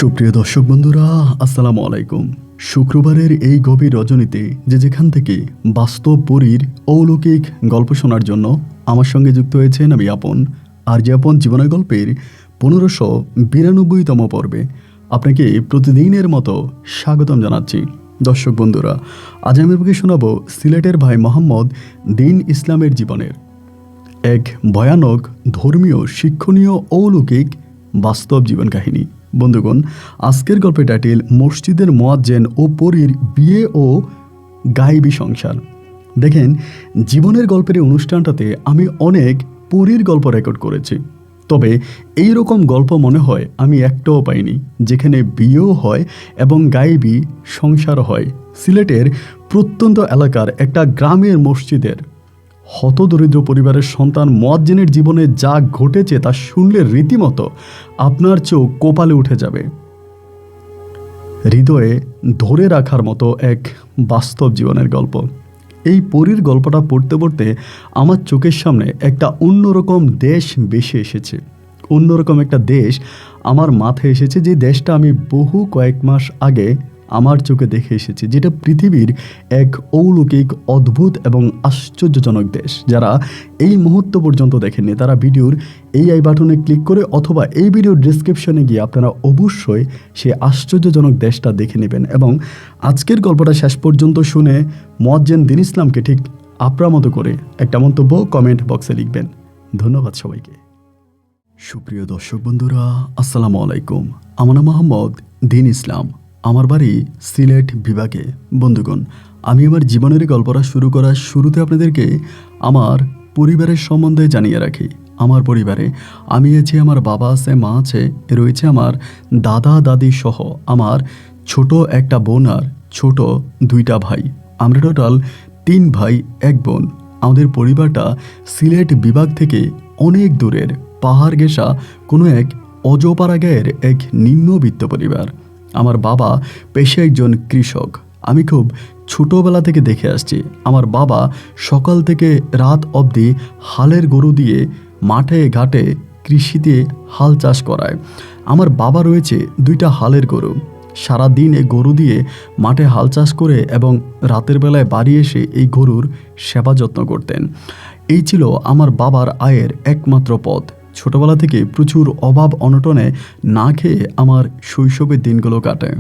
সুপ্রিয় দর্শক বন্ধুরা, আসসালামু আলাইকুম। শুক্রবারের এই গভীর রজনীতে যে যেখান থেকে বাস্তব পরীর অলৌকিক গল্প শোনার জন্য আমার সঙ্গে যুক্ত হয়েছেন আমি আপন। আর যে আপন জীবনের গল্পের 1592তম পর্বে আপনাকে প্রতিদিনের মতো স্বাগতম জানাচ্ছি। দর্শক বন্ধুরা, আজ আমি আপনাকে শোনাব সিলেটের ভাই মোহাম্মদ দিন ইসলামের জীবনের এক ভয়ানক ধর্মীয় শিক্ষণীয় অলৌকিক বাস্তব জীবন কাহিনী। বন্ধুগণ, আজকের গল্পের টাইটেল মসজিদের মুয়াজ্জিন ও পরীর বিয়ে ও গায়েবী সংসার। দেখেন, জীবনের গল্পের এই অনুষ্ঠানটাতে আমি অনেক পরীর গল্প রেকর্ড করেছি, তবে এই রকম গল্প মনে হয় আমি একটাও পাইনি যেখানে বিয়েও হয় এবং গায়েবী সংসার হয়। সিলেটের প্রত্যন্ত এলাকার একটা গ্রামের মসজিদের হতদরিদ্র পরিবারের সন্তান মুয়াজ্জিনের জীবনে যা ঘটেছে তা শুনলে রীতিমতো আপনার চোখ কপালে উঠে যাবে। হৃদয়ে ধরে রাখার মতো এক বাস্তব জীবনের গল্প। এই পরীর গল্পটা পড়তে পড়তে আমার চোখের সামনে একটা অন্যরকম দেশ ভেসে এসেছে। অন্যরকম একটা দেশ আমার মাথায় এসেছে, যে দেশটা আমি বহু কয়েক মাস আগে আমার চোখে দেখে এসেছি, যেটা পৃথিবীর এক অলৌকিক অদ্ভুত এবং আশ্চর্যজনক দেশ। যারা এই মুহূর্ত পর্যন্ত দেখেননি তারা ভিডিওর এই আই বাটনে ক্লিক করে অথবা এই ভিডিওর ডিসক্রিপশনে গিয়ে আপনারা অবশ্যই সেই আশ্চর্যজনক দেশটা দেখে নেবেন এবং আজকের গল্পটা শেষ পর্যন্ত শুনে মুয়াজ্জিন দিন ইসলামকে ঠিক আপনার মতো করে একটা মন্তব্য কমেন্ট বক্সে লিখবেন। ধন্যবাদ সবাইকে। সুপ্রিয় দর্শক বন্ধুরা, আসসালামু আলাইকুম। আমার নাম মোহাম্মদ দিন ইসলাম। আমার বাড়ি সিলেট বিভাগে। বন্ধুগণ, আমি আমার জীবনের গল্পটা শুরু করার শুরুতে আপনাদেরকে আমার পরিবারের সম্বন্ধে জানিয়ে রাখি। আমার পরিবারে আমি আছি, আমার বাবা আছে, মা আছে, রয়েছে আমার দাদা দাদি সহ আমার ছোট একটা বোন আর ছোট দুইটা ভাই। আমরা টোটাল 3 ভাই 1 বোন। আমাদের পরিবারটা সিলেট বিভাগ থেকে অনেক দূরের পাহাড় ঘেঁষা কোনো এক অজপাড়া গায়ের এক নিম্নবিত্ত পরিবার। আমার বাবা পেশায় একজন কৃষক। আমি খুব ছোটোবেলা থেকে দেখে আসছি আমার বাবা সকাল থেকে রাত অবধি হালের গরু দিয়ে মাঠে ঘাটে কৃষিতে হাল চাষ করায়। আমার বাবা রয়েছে 2টা হালের গরু। সারাদিন এই গরু দিয়ে মাঠে হাল চাষ করে এবং রাতের বেলায় বাড়ি এসে এই গরুর সেবা যত্ন করতেন। এই ছিল আমার বাবার আয়ের একমাত্র পথ। ছোটবেলা থেকে প্রচুর অভাব অনটনে না খেয়ে আমার শৈশবের দিনগুলো কাটে।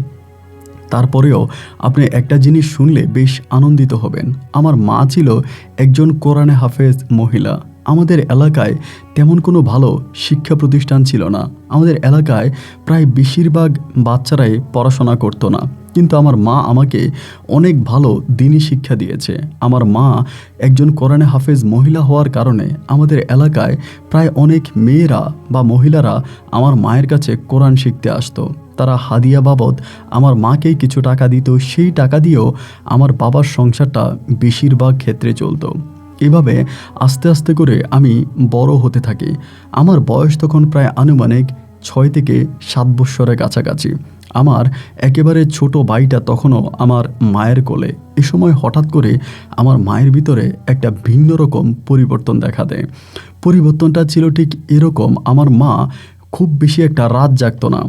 তারপরেও আপনি একটা জিনিস শুনলে বেশ আনন্দিত হবেন। আমার মা ছিল একজন কোরআনে হাফেজ মহিলা। আমাদের এলাকায় তেমন কোনো ভালো শিক্ষা প্রতিষ্ঠান ছিল না। আমাদের এলাকায় প্রায় বেশিরভাগ বাচ্চারাই পড়াশোনা করতো না, কিন্তু আমার মা আমাকে অনেক ভালো দিনী শিক্ষা দিয়েছে। আমার মা একজন কোরআনে হাফেজ মহিলা হওয়ার কারণে আমাদের এলাকায় প্রায় অনেক মেয়েরা বা মহিলারা আমার মায়ের কাছে কোরআন শিখতে আসতো। তারা হাদিয়া বাবদ আমার মাকেই কিছু টাকা দিত। সেই টাকা দিয়েও আমার বাবার সংসারটা বেশিরভাগ ক্ষেত্রে চলতো। এভাবে আস্তে আস্তে করে আমি বড় হতে থাকি। আমার বয়স তখন প্রায় আনুমানিক 6 থেকে 7 বৎসরের কাছাকাছি। আমার একেবারে ছোট ভাইটা তখনও আমার মায়ের কোলে। এ সময় হঠাৎ করে আমার মায়ের ভিতরে একটা ভিন্ন রকম পরিবর্তন দেখা দেয়। পরিবর্তনটা ছিল ঠিক এরকম, আমার মা খুব বেশি একটা রাত জাগতো না।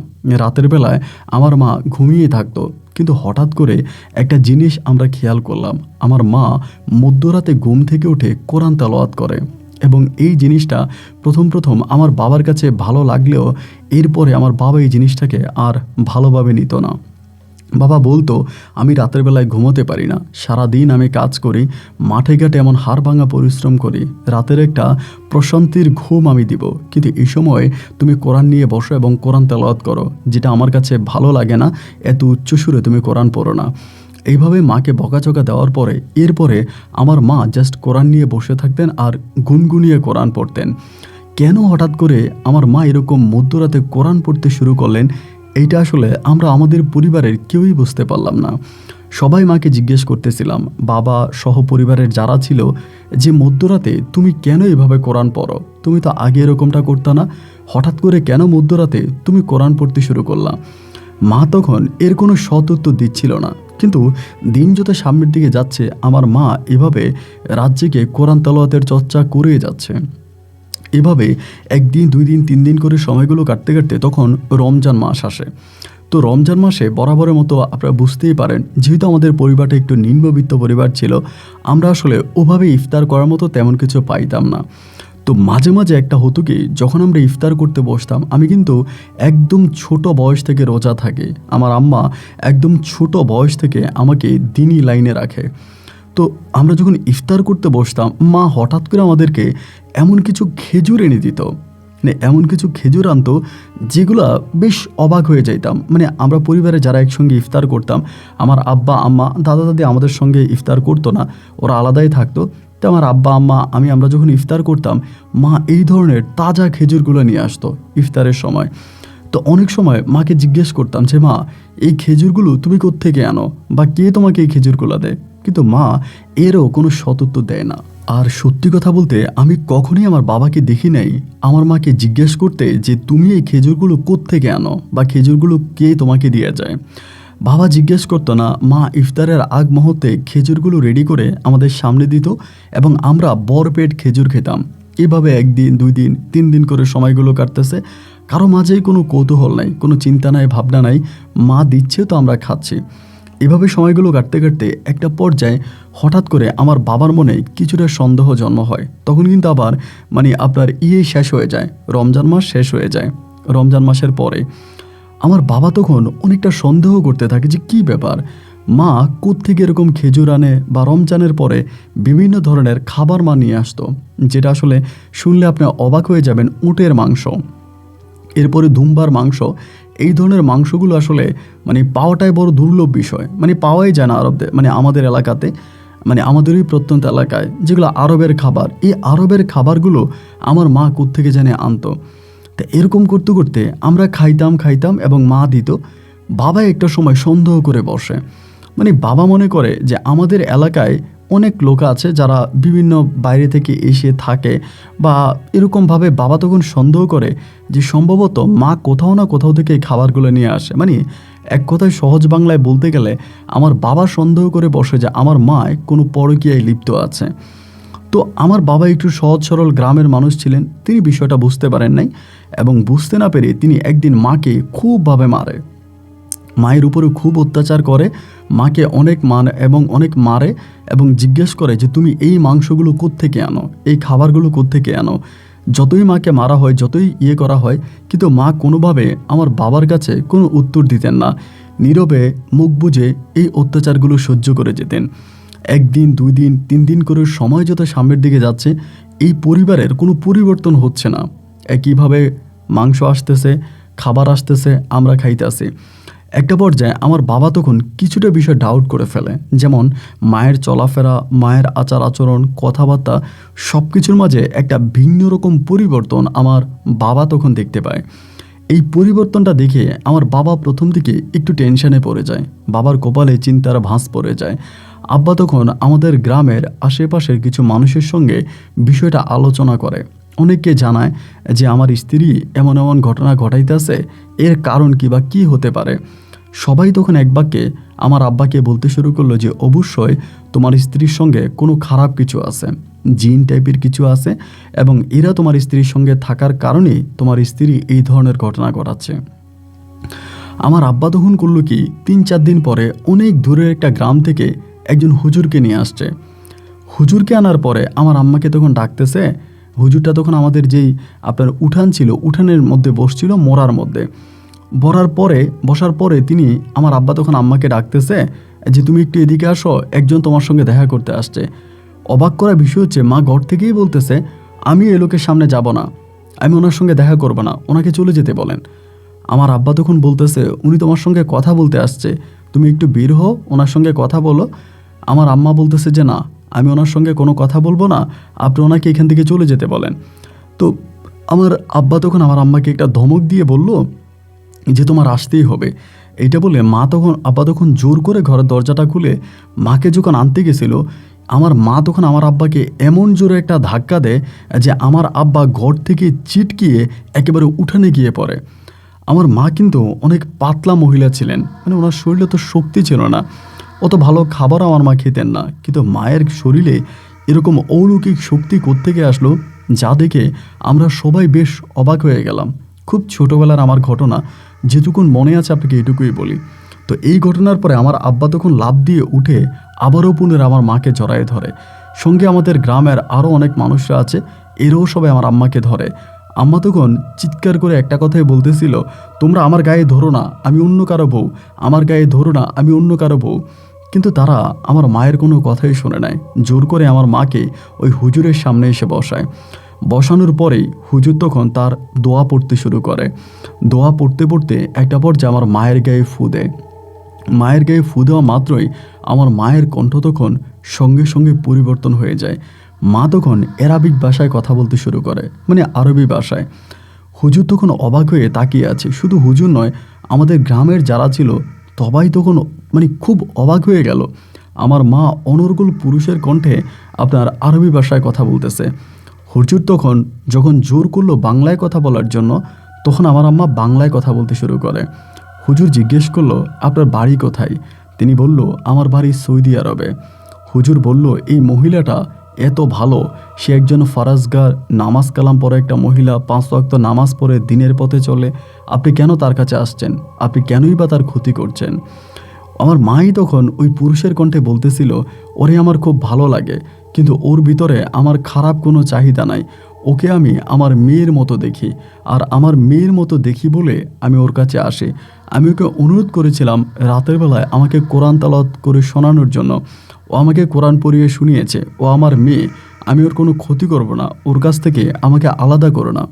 রাতের বেলায় আমার মা ঘুমিয়ে থাকতো, কিন্তু হঠাৎ করে একটা জিনিস আমরা খেয়াল করলাম, আমার মা মধ্যরাতে ঘুম থেকে উঠে কোরআন তেলাওয়াত করে। এবং এই জিনিসটা প্রথম আমার বাবার কাছে ভালো লাগলেও এরপরে আমার বাবা এই জিনিসটাকে আর ভালোভাবে নিত না। বাবা বলতো আমি রাতের বেলায় ঘুমোতে পারি না, সারাদিন আমি কাজ করি, মাঠে ঘাটে এমন হাড় ভাঙা পরিশ্রম করি, রাতের একটা প্রশান্তির ঘুম আমি দিব, কিন্তু এই সময় তুমি কোরআন নিয়ে বসো এবং কোরআন তেলাওয়াত করো, যেটা আমার কাছে ভালো লাগে না, এত উচ্চ সুরে তুমি কোরআন পড়ো না। এইভাবে মাকে বকাঝকা দেওয়ার পরে এরপরে আমার মা জাস্ট কোরআন নিয়ে বসে থাকতেন আর গুনগুনিয়ে কোরআন পড়তেন। কেন হঠাৎ করে আমার মা এরকম মধ্যরাতে কোরআন পড়তে শুরু করলেন, এইটা আসলে আমরা আমাদের পরিবারের কেউই বুঝতে পারলাম না। সবাই মাকে জিজ্ঞেস করতেছিলাম, বাবা সহ পরিবারের যারা ছিল, যে মধ্যরাতে তুমি কেন এভাবে কোরআন পড়ো, তুমি তো আগে এরকমটা করতে না, হঠাৎ করে কেন মধ্যরাতে তুমি কোরআন পড়তে শুরু করলা? মা তখন এর কোনো সৎ উত্তর দিচ্ছিল না। কিন্তু দিন যত সামনের দিকে যাচ্ছে আমার মা এভাবে রাত জেগে কোরআন তেলাওয়াতের চর্চা করে যাচ্ছে। এভাবে 1 দিন 2 দিন 3 দিন করে সময়গুলো কাটতে কাটতে তখন রমজান মাস আসে। তো রমজান মাসে বরাবরের মতো আপনারা বুঝতেই পারেন, যেহেতু আমাদের পরিবারটা একটু নিম্নবিত্ত পরিবার ছিল, আমরা আসলে ওভাবে ইফতার করার মতো তেমন কিছু পাইতাম না। তো মাঝে মাঝে একটা হতো কি, যখন আমরা ইফতার করতে বসতাম, আমি কিন্তু একদম ছোট বয়স থেকে রোজা থাকি। আমার আম্মা একদম ছোট বয়স থেকে আমাকে দিনই লাইনে রাখে। তো আমরা যখন ইফতার করতে বসতাম, মা হঠাৎ করে আমাদেরকে এমন কিছু খেজুর এনে দিত, মানে এমন কিছু খেজুর আনতো যেগুলা বেশ অবাক হয়ে যাইতাম। মানে আমরা পরিবারে যারা একসঙ্গে ইফতার করতাম, আমার আব্বা আম্মা দাদা দাদি আমাদের সঙ্গে ইফতার করতো না, ওরা আলাদাই থাকতো। তো আমার আব্বা আম্মা আমরা যখন ইফতার করতাম, মা এই ধরনের তাজা খেজুরগুলো নিয়ে আসতো ইফতারের সময়। তো অনেক সময় মাকে জিজ্ঞেস করতাম যে মা, এই খেজুরগুলো তুমি কোত্থেকে আনো, বা কে তোমাকে এই খেজুরগুলো দেয়? কিন্তু মা এরও কোনো সদুত্তর দেয় না। আর সত্যি কথা বলতে, আমি কখনোই আমার বাবাকে দেখি নাই আমার মাকে জিজ্ঞেস করতে যে তুমি এই খেজুরগুলো কোত্থেকে আনো, বা খেজুরগুলো কে তোমাকে দিয়ে যায়। বাবা জিজ্ঞেস করতো না, মা ইফতারের আগ মুহূর্তে খেজুরগুলো রেডি করে আমাদের সামনে দিত এবং আমরা বরপেট খেজুর খেতাম। এভাবে 1 দিন 2 দিন 3 দিন করে সময়গুলো কাটতেছে, কারো মাঝেই কোনো কৌতূহল নাই, কোনো চিন্তা নাই, ভাবনা নাই, মা দিচ্ছে তো আমরা খাচ্ছি। এভাবে সময়গুলো কাটতে কাটতে একটা পর্যায়ে হঠাৎ করে আমার বাবার মনে কিছুটা সন্দেহ জন্ম হয়। তখন কিন্তু আবার আপনার শেষ হয়ে যায়, রমজান মাস শেষ হয়ে যায়। রমজান মাসের পরে আমার বাবা তখন অনেকটা সন্দেহ করতে থাকে যে কী ব্যাপার, মা কোত্থেকে এরকম খেজুর আনে, বা রমজানের পরে বিভিন্ন ধরনের খাবার মা নিয়ে আসতো, যেটা আসলে শুনলে আপনি অবাক হয়ে যাবেন। উটের মাংস, এরপরে দুম্বার মাংস, এই ধরনের মাংসগুলো আসলে পাওয়াটাই বড় দুর্লভ বিষয়। পাওয়াই যায় না আমাদের এলাকাতে, আমাদের ওই প্রত্যন্ত এলাকায় যেগুলো আরবের খাবার, এই আরবের খাবারগুলো আমার মা কোত্থেকে জানে আনতো। তা এরকম করতে করতে আমরা খাইতাম এবং মা দিত। বাবা একটা সময় সন্দেহ করে বসে, বাবা মনে করে যে আমাদের এলাকায় অনেক লোক আছে যারা বিভিন্ন বাইরে থেকে এসে থাকে, বা এরকমভাবে বাবা তখন সন্দেহ করে যে সম্ভবত মা কোথাও না কোথাও থেকে এই খাবারগুলো নিয়ে আসে। এক কথায় সহজ বাংলায় বলতে গেলে, আমার বাবা সন্দেহ করে বসে যে আমার মা কোনো পরকীয়ায় লিপ্ত আছে। তো আমার বাবা একটু সহজ সরল গ্রামের মানুষ ছিলেন, তিনি বিষয়টা বুঝতে পারেন নাই, এবং বুঝতে না পেরে তিনি একদিন মাকে খুবভাবে মারে, মায়ের উপরে খুব অত্যাচার করে, মাকে অনেক মারে এবং জিজ্ঞেস করে যে তুমি এই মাংসগুলো কোত্থেকে আনো, এই খাবারগুলো কোত্থেকে আনো। যতই মাকে মারা হয়, যতই করা হয়, কিন্তু মা কোনোভাবে আমার বাবার কাছে কোনো উত্তর দিতেন না, নীরবে মুখ বুজে এই অত্যাচারগুলো সহ্য করে যেতেন। 1 দিন 2 দিন 3 দিন করে সময় যত সামনের দিকে যাচ্ছে, এই পরিবারের কোনো পরিবর্তন হচ্ছে না। একইভাবে মাংস আসতেছে, খাবার আসতেছে, আমরা খাইতেছি। একটা পর্যায়ে আমার বাবা তখন কিছুটা বিষয় ডাউট করে ফেলে, যেমন মায়ের চলাফেরা, মায়ের আচার আচরণ, কথাবার্তা, সব কিছুর মাঝে একটা ভিন্ন রকম পরিবর্তন আমার বাবা তখন দেখতে পায়। এই পরিবর্তনটা দেখে আমার বাবা প্রথম দিকে একটু টেনশনে পড়ে যায়, বাবার কপালে চিন্তার ভাঁজ পড়ে যায়। আব্বা তখন আমাদের গ্রামের আশেপাশের কিছু মানুষের সঙ্গে বিষয়টা আলোচনা করে, অনেককে জানায় যে আমার স্ত্রী এমন এমন ঘটনা ঘটাইতেছে, এর কারণ কি বা কী হতে পারে। সবাই তখন এক বাক্যে আমার আব্বাকে বলতে শুরু করলো যে অবশ্যই তোমার স্ত্রীর সঙ্গে কোনো খারাপ কিছু আছে, জিন টাইপের কিছু আছে, এবং এরা তোমার স্ত্রীর সঙ্গে থাকার কারণে তোমার স্ত্রী এই ধরনের ঘটনা ঘটাচ্ছে। আমার আব্বা তখন করলো কি, 3-4 দিন পরে অনেক দূরের একটা গ্রাম থেকে একজন হুজুরকে নিয়ে আসছে। হুজুরকে আনার পরে আমার আম্মাকে তখন ডাকতেছে। হুজুরটা তখন আমাদের যেই আপনার উঠান ছিল, উঠানের মধ্যে বসছিল, মোড়ার মধ্যে বসার পরে তিনি, আমার আব্বা তখন আম্মাকে ডাকতেছে যে তুমি একটু এদিকে আসো, একজন তোমার সঙ্গে দেখা করতে আসছে। অবাক করা বিষয় হচ্ছে, মা ঘর থেকেই বলতেছে আমি এই লোকের সামনে যাব না, আমি ওনার সঙ্গে দেখা করব না, ওনাকে চলে যেতে বলেন। আমার আব্বা তখন বলতেছে উনি তোমার সঙ্গে কথা বলতে আসছে, তুমি একটু বের হও, ওনার সঙ্গে কথা বলো। আমার আম্মা বলতেছে যে না, আমি ওনার সঙ্গে কোনো কথা বলবো না, আপনি ওনাকে এখান থেকে চলে যেতে বলেন। তো আমার আব্বা তখন আমার আম্মাকে একটা ধমক দিয়ে বলল যে তোমার আসতেই হবে। এইটা বলে আব্বা তখন জোর করে ঘরের দরজাটা খুলে মাকে যখন আনতে গেছিল, আমার মা তখন আমার আব্বাকে এমন জোরে একটা ধাক্কা দেয় যে আমার আব্বা ঘর থেকে চিটকিয়ে একেবারে উঠানে গিয়ে পড়ে। আমার মা কিন্তু অনেক পাতলা মহিলা ছিলেন, ওনার শরীরে তো শক্তি ছিল না, অত ভালো খাবারও আমার মা খেতেন না, কিন্তু মায়ের শরীরে এরকম অলৌকিক শক্তি কোত্থেকে আসলো, যা দেখে আমরা সবাই বেশ অবাক হয়ে গেলাম। খুব ছোটোবেলার আমার ঘটনা, যেটুকুন মনে আছে আপনাকে এটুকুই বলি। তো এই ঘটনার পরে আমার আব্বা তখন লাফ দিয়ে উঠে আবারও পুনরায় আমার মাকে জড়ায়ে ধরে। সঙ্গে আমাদের গ্রামের আরও অনেক মানুষরা আছে, এরাও সবাই আমার আম্মাকে ধরে। আম্মা তখন চিৎকার করে একটা কথাই বলতেছিল, তোমরা আমার গায়ে ধরো না, আমি অন্য কারো বউ, আমার গায়ে ধরো না, আমি অন্য কারো বউ। কিন্তু তারা আমার মায়ের কোনো কথাই শোনে নাই। জোর করে আমার মাকে ওই হুজুরের সামনে এসে বসায়। বসানোর পরেই হুজুর তখন তার দোয়া পড়তে শুরু করে। দোয়া পড়তে পড়তে একটা পর্যায়ে আমার মায়ের গায়ে ফু দেয়। মায়ের গায়ে ফু দেওয়া মাত্রই আমার মায়ের কণ্ঠ তখন সঙ্গে সঙ্গে পরিবর্তন হয়ে যায়। মা তখন অ্যারাবিক ভাষায় কথা বলতে শুরু করে, মানে আরবি ভাষায়। হুজুর তখন অবাক হয়ে তাকিয়ে আছে। শুধু হুজুর নয়, আমাদের গ্রামের যারা ছিল সবাই তখন মানে খুব অবাক হয়ে গেল। আমার মা অনর্গল পুরুষের কণ্ঠে আপনার আরবি ভাষায় কথা বলতেছে। হুজুর তখন যখন জোর করলো বাংলায় কথা বলার জন্য, তখন আমার আম্মা বাংলায় কথা বলতে শুরু করে। হুজুর জিজ্ঞেস করলো, আপনার বাড়ি কোথায়? তিনি বলল, আমার বাড়ি সৌদি আরবে। হুজুর বলল, এই মহিলাটা এত ভালো, সে একজন ফারাজগার নামাজ কালাম পড়ে একটা মহিলা, 5 ওয়াক্ত নামাজ পড়ে দিনের পথে চলে, আপনি কেন তার কাছে আসছেন? আপনি কেনই বা তার ক্ষতি করছেন? আমার মাই তখন ওই পুরুষের কণ্ঠে বলতেছিল, ওরে আমার খুব ভালো লাগে, কিন্তু ওর ভিতরে আমার খারাপ কোনো চাহিদা নাই। ওকে আমি আমার মেয়ের মতো দেখি, আর আমার মেয়ের মতো দেখি বলে আমি ওর কাছে আসি। আমি ওকে অনুরোধ করেছিলাম রাতের বেলায় আমাকে কোরআন তালাওয়াত করে শোনানোর জন্য। ও আমাকে কোরআন পড়িয়ে শুনিয়েছে। ও আমার মেয়ে, আমি ওর কোনো ক্ষতি করব না, ওর কাছ থেকে আমাকে আলাদা করো না।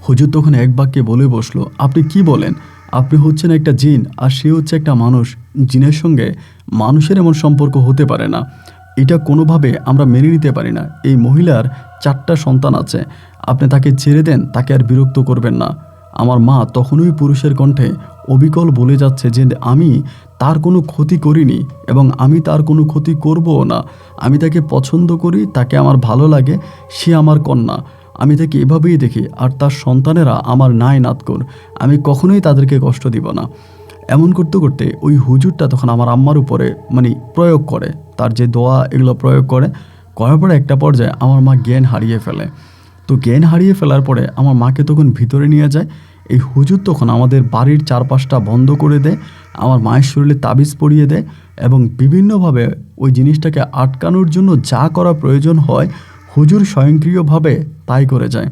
হুজুর তখন এক বাক্যে বলে বসলো, আপনি কি বলেন? আপনি হচ্ছেন একটা জিন, আর সে হচ্ছে একটা মানুষ। জিনের সঙ্গে মানুষের এমন সম্পর্ক হতে পারে না, এটা কোনোভাবে আমরা মেনে নিতে পারি না। এই মহিলার 4টা সন্তান আছে, আপনি তাকে ছেড়ে দেন, তাকে আর বিরক্ত করবেন না। আমার মা তখনই পুরুষের কণ্ঠে অবিকল বলে যাচ্ছে যে আমি তার কোনো ক্ষতি করিনি এবং আমি তার কোনো ক্ষতি করবও না। আমি তাকে পছন্দ করি, তাকে আমার ভালো লাগে, সে আমার কন্যা, আমি তাকে এভাবেই দেখি, আর তার সন্তানেরা আমার নাই নাতকর, আমি কখনোই তাদেরকে কষ্ট দিব না। এমন করতে করতে ওই হুজুরটা তখন আমার আম্মার উপরে মানে প্রয়োগ করে, তার যে দোয়া এগুলো প্রয়োগ করার পরে একটা পর্যায়ে আমার মা জ্ঞান হারিয়ে ফেলে। তো জ্ঞান হারিয়ে ফেলার পরে আমার মাকে তখন ভিতরে নিয়ে যায়। এই হুজুর তখন আমাদের বাড়ির চারপাশটা বন্ধ করে দেয়, আমার মায়ের শরীরে তাবিজ পরিয়ে দেয় এবং বিভিন্নভাবে ওই জিনিসটাকে আটকানোর জন্য যা করা প্রয়োজন হয় হুজুর স্বয়ংক্রিয়ভাবে তাই করে যায়।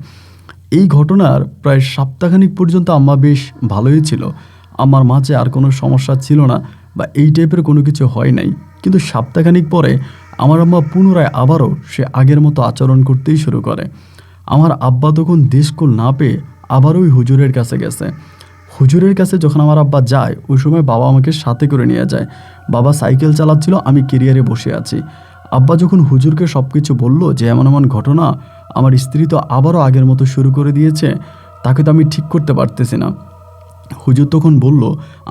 এই ঘটনার প্রায় সপ্তাহখানিক পর্যন্ত আম্মা বেশ ভালোই ছিল। আমার মাঝে আর কোনো সমস্যা ছিল না বা এই টাইপের কোনো কিছু হয় নাই। কিন্তু সপ্তাহখানিক পরে আমার আম্মা পুনরায় আবারও সে আগের মতো আচরণ করতেই শুরু করে। আমার আব্বা তখন দেশকুল না পেয়ে আবারও ওই হুজুরের কাছে গেছে। হুজুরের কাছে যখন আমার আব্বা যায়, ওই সময় বাবা আমাকে সাথে করে নিয়ে যায়। বাবা সাইকেল চালাচ্ছিল, আমি কেরিয়ারে বসে আছি। আব্বা যখন হুজুরকে সব কিছু বললো যে এমন এমন ঘটনা, আমার স্ত্রী তো আবারও আগের মতো শুরু করে দিয়েছে, তাকে তো আমি ঠিক করতে পারতেছি না। হুজুর তখন বলল,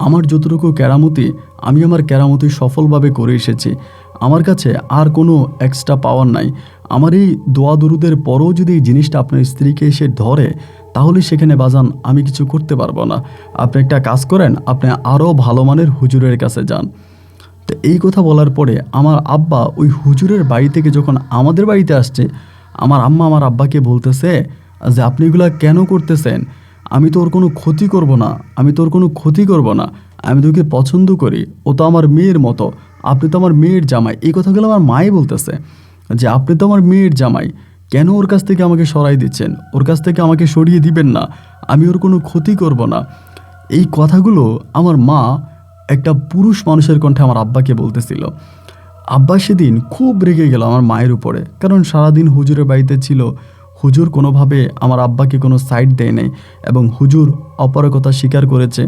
আমার যতটুকু কেরামতি আমি আমার কেরামতি সফলভাবে করে এসেছি, আমার কাছে আর কোনো এক্সট্রা পাওয়ার নাই। আমার এই দোয়া দরুদের পরেও যদি এই জিনিসটা আপনার স্ত্রীকে এসে ধরে, তাহলে সেখানে বাজান আমি কিছু করতে পারবো না। আপনি একটা কাজ করেন, আপনি আরও ভালো মানের হুজুরের কাছে যান। তো এই কথা বলার পরে আমার আব্বা ওই হুজুরের বাড়ি থেকে যখন আমাদের বাড়িতে আসছে, আমার আম্মা আমার আব্বাকে বলতেছে যে আপনি এগুলা কেন করতেছেন? আমি তো ওর কোনো ক্ষতি করব না, আমি তো ওর কোনো ক্ষতি করব না, আমি তো ওকে পছন্দ করি, ও তো আমার মেয়ের মতো, আপনি তো আমার মেয়ের জামাই। এই কথাগুলো আমার মাই বলতেছে যে আপনি তো আমার মেয়ের জামাই, কেন ওর কাছ থেকে আমাকে সরাই দিচ্ছেন? ওর কাছ থেকে আমাকে সরিয়ে দিবেন না, আমি ওর কোনো ক্ষতি করব না। এই কথাগুলো আমার মা একটা পুরুষ মানুষের কণ্ঠে আমার আব্বাকে বলতেছিল। আব্বা সেদিন খুব রেগে গেল আমার মায়ের উপরে, কারণ সারাদিন হুজুরের বাড়িতে ছিল। হুজুর কোনোভাবে আমার আব্বাকে কোনো সাইড দেয় নাই এবং হুজুর অপারগতা স্বীকার করেছে।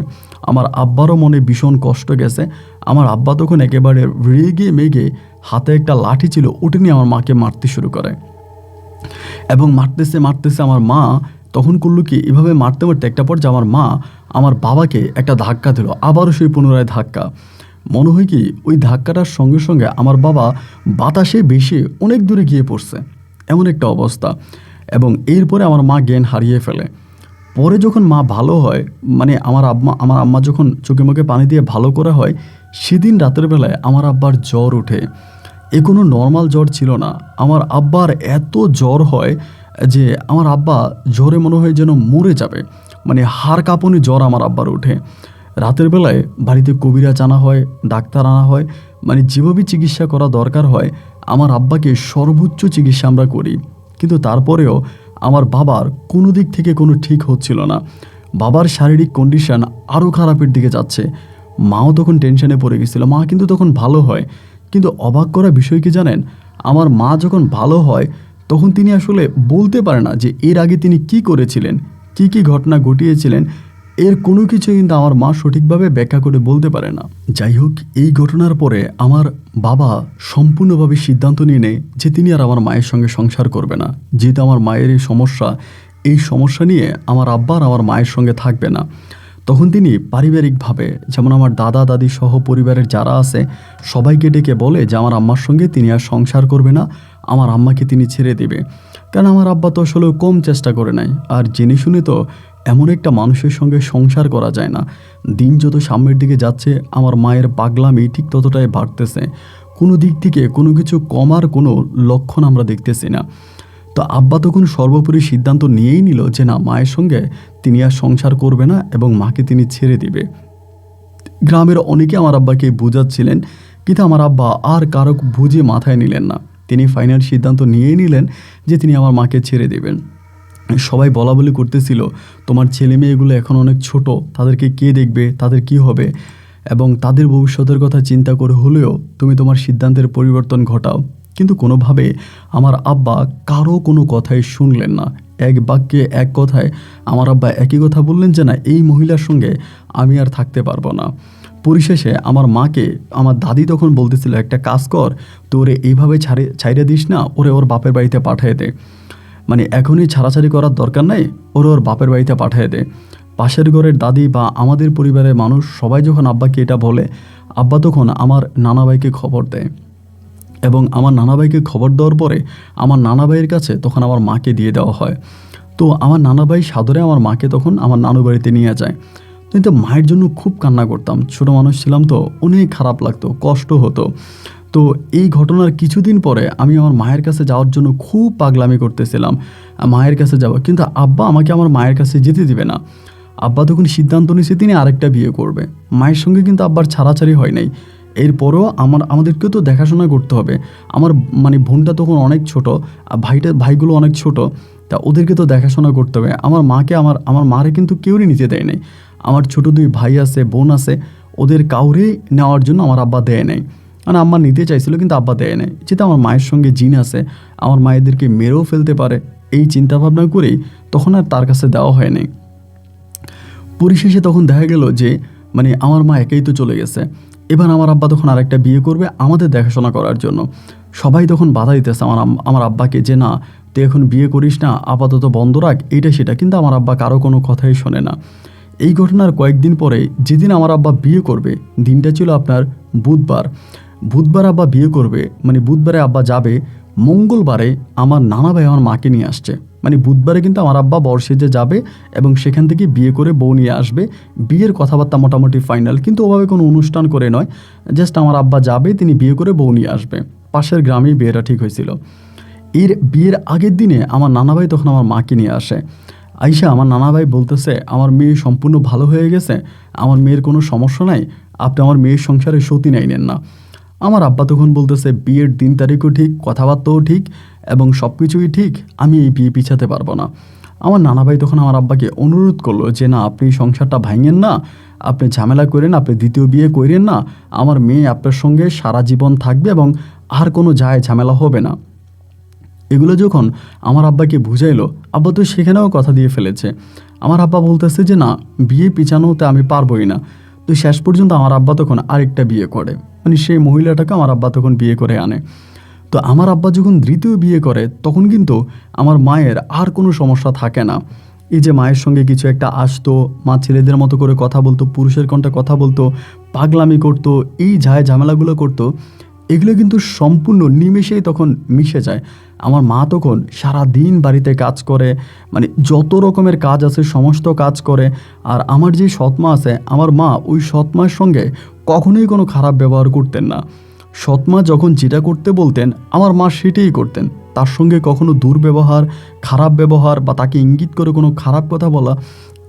আমার আব্বারও মনে ভীষণ কষ্ট গেছে। আমার আব্বা তখন একেবারে রেগে মেগে হাতে একটা লাঠি ছিল, ওটা নিয়ে আমার মাকে মারতে শুরু করে এবং মারতেছে মারতেছে আমার মা তখন করলো কি, এভাবে মারতে মারতে একটা পর্যায়ে আমার মা আমার বাবাকে একটা ধাক্কা দিল, আবারও সেই পুনরায় ধাক্কা। মনে হয় কি ওই ধাক্কাটার সঙ্গে সঙ্গে আমার বাবা বাতাসে ভেসে অনেক দূরে গিয়ে পড়ছে, এমন একটা অবস্থা। এবং এরপরে আমার মা জ্ঞান হারিয়ে ফেলে। পরে যখন মা ভালো হয়, মানে আমার আম্মা যখন চোখে মুখে পানি দিয়ে ভালো করা হয়, সেদিন রাতের বেলায় আমার আব্বার জ্বর ওঠে। এ কোনো নর্মাল জ্বর ছিল না, আমার আব্বার এত জ্বর হয় যে আমার আব্বা জ্বরে মনে হয় যেন মরে যাবে। মানে হাড় কাঁপুনি জ্বর আমার আব্বার ওঠে। রাতের বেলায় বাড়িতে কবিরাজ আনা হয়, ডাক্তার আনা হয়, মানে যেভাবে চিকিৎসা করা দরকার হয় আমার আব্বাকে সর্বোচ্চ চিকিৎসা আমরা করি, কিন্তু তারপরেও আমার বাবার কোনো দিক থেকে কোনো ঠিক হচ্ছিল না। বাবার শারীরিক কন্ডিশন আরও খারাপের দিকে যাচ্ছে। মাও তখন টেনশনে পড়ে গেছিল, মা কিন্তু তখন ভালো হয়। কিন্তু অবাক করা বিষয় কি জানেন, আমার মা যখন ভালো হয় তখন তিনি আসলে বলতে পারে না যে এর আগে তিনি কি করেছিলেন, কি কি ঘটনা ঘটিয়েছিলেন, এর কোনো কিছু কিন্তু আমার মা সঠিকভাবে ব্যাখ্যা করে বলতে পারে না। যাই হোক, এই ঘটনার পরে আমার বাবা সম্পূর্ণভাবে সিদ্ধান্ত নিয়ে নেয় যে তিনি আর আমার মায়ের সঙ্গে সংসার করবে না। যেহেতু আমার মায়ের এই সমস্যা নিয়ে আমার আব্বা আর আমার মায়ের সঙ্গে থাকবে না। তখন তিনি পারিবারিকভাবে, যেমন আমার দাদা দাদি সহ পরিবারের যারা আছে সবাইকে ডেকে বলে যে আমার আম্মার সঙ্গে তিনি আর সংসার করবে না, আমার আম্মাকে তিনি ছেড়ে দেবে। কারণ আমার আব্বা তো আসলে কম চেষ্টা করে নাই, আর জেনে শুনে তো এমন একটা মানুষের সঙ্গে সংসার করা যায় না। দিন যত সামনের দিকে যাচ্ছে আমার মায়ের পাগলামি ঠিক ততটাই বাড়তেছে। কোনো দিক থেকে কোনো কিছু কমার কোনো লক্ষণ আমরা দেখতেছি না। তো আব্বা তখন সর্বোপরি সিদ্ধান্ত নিয়েই নিল যে না, মায়ের সঙ্গে তিনি আর সংসার করবে না এবং মাকে তিনি ছেড়ে দিবে। গ্রামের অনেকে আমার আব্বাকে বুঝাচ্ছিলেন, কিন্তু আমার আব্বা আর কারো বুঝে মাথায় নিলেন না। তিনি ফাইনাল সিদ্ধান্ত নিয়েই নিলেন যে তিনি আমার মাকে ছেড়ে দেবেন। সবাই বলা বলি করতেছিল, তোমার ছেলে মেয়েগুলো এখন অনেক ছোট, তাদেরকে কে দেখবে, তাদের কি হবে, এবং তাদের ভবিষ্যতের কথা চিন্তা করে হলেও তুমি তোমার সিদ্ধান্তের পরিবর্তন ঘটাও। কিন্তু কোনোভাবে আমার আব্বা কারো কোনো কথাই শুনলেন না। এক বাক্যে এক কথায় আমার আব্বা একই কথা বললেন যে না, এই মহিলার সঙ্গে আমি আর থাকতে পারবো না। পরিশেষে আমার মাকে আমার দাদি তখন বলতেছিল, একটা কাজ কর, তো ওরে এইভাবে ছাইড়ে দিস না, ওর বাপের বাড়িতে পাঠিয়ে দে। মানে এখনই ছাড়াছাড়ি করার দরকার নাই, ওর বাপের বাড়িতে পাঠিয়ে দে। পাশের ঘরের দাদি বা আমাদের পরিবারের মানুষ সবাই যখন আব্বাকে এটা বলে, আব্বা তখন আমার নানাভাইকে খবর দেয়, এবং আমার নানাভাইকে খবর দেওয়ার পরে আমার নানাভাইয়ের কাছে তখন আমার মাকে দিয়ে দেওয়া হয়। তো আমার নানাভাই সাদরে আমার মাকে তখন আমার নানু বাড়িতে নিয়ে যায়। কিন্তু মায়ের জন্য খুব কান্না করতাম, ছোটো মানুষ ছিলাম তো, অনেক খারাপ লাগতো, কষ্ট হতো। তো এই ঘটনার কিছুদিন পরে আমি আমার মায়ের কাছে যাওয়ার জন্য খুব পাগলামি করতেছিলাম, মায়ের কাছে যাব, কিন্তু আব্বা আমাকে আমার মায়ের কাছে যেতে দিবে না। আব্বা তখন সিদ্ধান্ত নিয়েছে তিনি আরেকটা বিয়ে করবে। মায়ের সঙ্গে কিন্তু আব্বার ছাড়াছাড়ি হয় নাই। এরপরও আমাদেরকেও তো দেখাশোনা করতে হবে। আমার মানে বোনটা তখন অনেক ছোট, ভাইগুলো অনেক ছোট, তা ওদেরকে তো দেখাশোনা করতে হবে। আমার মাকে আমার মারে কিন্তু কেউরই নিতে দেয় নাই। আমার ছোট 2 ভাই আছে, বোন আছে, ওদের কাউরে নেওয়ার জন্য আমার আব্বা দেয় নাই। মানে আম্মা নিতে চাইছিল কিন্তু আব্বা দেয় নাই, যেহেতু আমার মায়ের সঙ্গে জিন আছে, আমার মায়েদেরকে মেরেও ফেলতে পারে, এই চিন্তাভাবনা করেই তখন আর তার কাছে দেওয়া হয় নাই। পরিশেষে তখন দেখা গেল যে মানে আমার মা একাই তো চলে গেছে। এবার আমার আব্বা তখন আরেকটা বিয়ে করবে আমাদের দেখাশোনা করার জন্য। সবাই তখন বাধা দিতেছে আমার আব্বাকে যে না, তুই এখন বিয়ে করিস না, আপাতত বন্ধ রাখ, এইটা সেটা। কিন্তু আমার আব্বা কারো কোনো কথাই শোনে না। এই ঘটনার কয়েকদিন পরে যেদিন আমার আব্বা বিয়ে করবে, দিনটা ছিল আপনার বুধবার আব্বা বিয়ে করবে, মানে বুধবারে আব্বা যাবে, মঙ্গলবারে আমার নানা ভাই আমার মাকে নিয়ে আসছে। মানে বুধবারে কিন্তু আমার আব্বা বর্ষেজে যাবে এবং সেখান থেকে বিয়ে করে বউ নিয়ে আসবে। বিয়ের কথাবার্তা মোটামুটি ফাইনাল, কিন্তু ওভাবে কোনো অনুষ্ঠান করে নয়, জাস্ট আমার আব্বা যাবে, তিনি বিয়ে করে বউ নিয়ে আসবে। পাশের গ্রামেই বিয়েটা ঠিক হয়েছিল। এর বিয়ের আগের দিনে আমার নানা ভাই তখন আমার মাকে নিয়ে আসে। আইসা আমার নানা ভাই বলতেছে, আমার মেয়ে সম্পূর্ণ ভালো হয়ে গেছে, আমার মেয়ের কোনো সমস্যা নাই, আপনি আমার মেয়ের সংসারে সতী নেন না। আমার আব্বা তখন বলতেছে, বিয়ের দিন তারিখও ঠিক, কথাবার্তাও ঠিক, এবং সব কিছুই ঠিক, আমি এই বিয়ে পিছাতে পারবো না। আমার নানা ভাই তখন আমার আব্বাকে অনুরোধ করলো যে না, আপনি সংসারটা ভাঙেন না, আপনি ঝামেলা করেন, আপনি দ্বিতীয় বিয়ে করেন না, আমার মেয়ে আপনার সঙ্গে সারা জীবন থাকবে এবং আর কোনো ঝামেলা হবে না। এগুলো যখন আমার আব্বাকে বুঝাইলো, আব্বা তো সেখানেও কথা দিয়ে ফেলেছে। আমার আব্বা বলতেছে যে না, বিয়ে পিছানোতে আমি পারবোই না। তো শেষ পর্যন্ত আমার আব্বা তখন আরেকটা বিয়ে করে, মানে সেই মহিলাটাকে আমার আব্বা তখন বিয়ে করে আনে। তো আমার আব্বা যখন দ্বিতীয় বিয়ে করে তখন কিন্তু আমার মায়ের আর কোনো সমস্যা থাকে না। এই যে মায়ের সঙ্গে কিছু একটা আসতো, মা ছেলেদের মতো করে কথা বলতো, পুরুষের কণ্ঠে কথা বলতো, পাগলামি করতো, এই ঝামেলাগুলো করতো, এগুলো কিন্তু সম্পূর্ণ নিমেষেই তখন মিশে যায়। আমার মা তখন সারা দিন বাড়িতে কাজ করে, মানে যত রকমের কাজ আছে সমস্ত কাজ করে। আর আমার যে সৎমা আছে, আমার মা ওই সৎমার সঙ্গে কখনোই কোনো খারাপ ব্যবহার করতেন না। সৎমা যখন যেটা করতে বলতেন আমার মা সেটাই করতেন। তার সঙ্গে কখনো দুর্ব্যবহার, খারাপ ব্যবহার বা তাকে ইঙ্গিত করে কোনো খারাপ কথা বলা,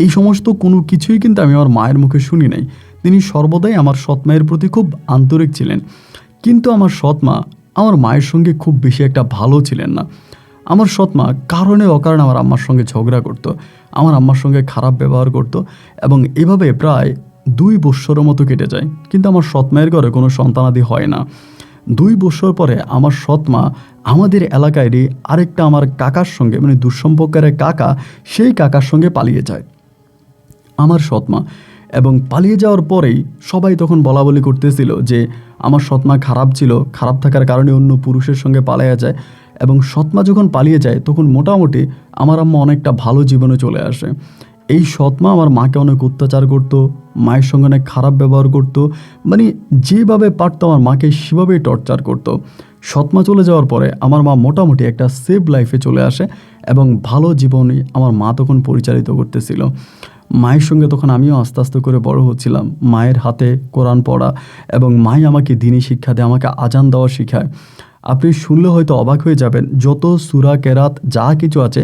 এই সমস্ত কোনো কিছুই কিন্তু আমি আমার মায়ের মুখে শুনি নাই। তিনি সর্বদাই আমার সৎ মায়ের প্রতি খুব আন্তরিক ছিলেন, কিন্তু আমার সৎ মা আমার মায়ের সঙ্গে খুব বেশি একটা ভালো ছিলেন না। আমার সৎ মা কারণে অকারণে আমার আম্মার সঙ্গে ঝগড়া করতো, আমার আম্মার সঙ্গে খারাপ ব্যবহার করতো, এবং এভাবে প্রায় 2 বৎসরের মতো কেটে যায়। কিন্তু আমার সৎ মায়ের ঘরে কোনো সন্তানাদি হয় না। 2 বৎসর পরে আমার সৎ মা আমাদের এলাকারই আরেকটা আমার কাকার সঙ্গে, মানে দুঃসম্পর্কের এক কাকা, সেই কাকার সঙ্গে পালিয়ে যায় আমার সৎ মা। এবং পালিয়ে যাওয়ার পরেই সবাই তখন বলা বলি করতেছিল যে আমার সৎ মা খারাপ ছিল, খারাপ থাকার কারণে অন্য পুরুষের সঙ্গে পালিয়ে যায়। এবং সৎ মা যখন পালিয়ে যায় তখন মোটামুটি আমার আম্মা অনেকটা ভালো জীবনে চলে আসে। এই সৎ মা আমার মাকে অনেক অত্যাচার করতো, মায়ের সঙ্গে অনেক খারাপ ব্যবহার করতো, মানে যেভাবে পারতো আমার মাকে সেভাবেই টর্চার করতো। সৎ মা চলে যাওয়ার পরে আমার মা মোটামুটি একটা সেফ লাইফে চলে আসে এবং ভালো জীবনে আমার মা তখন পরিচালিত করতেছিল। মায়ের সঙ্গে তখন আমিও আস্তে আস্তে করে বড় হচ্ছিলাম, মায়ের হাতে কোরআন পড়া, এবং মাই আমাকে দ্বীনি শিক্ষা দেয়, আমাকে আজান দেওয়া শেখায়। আপনি শুনলে হয়তো অবাক হয়ে যাবেন, যত সূরা কেরাত যা কিছু আছে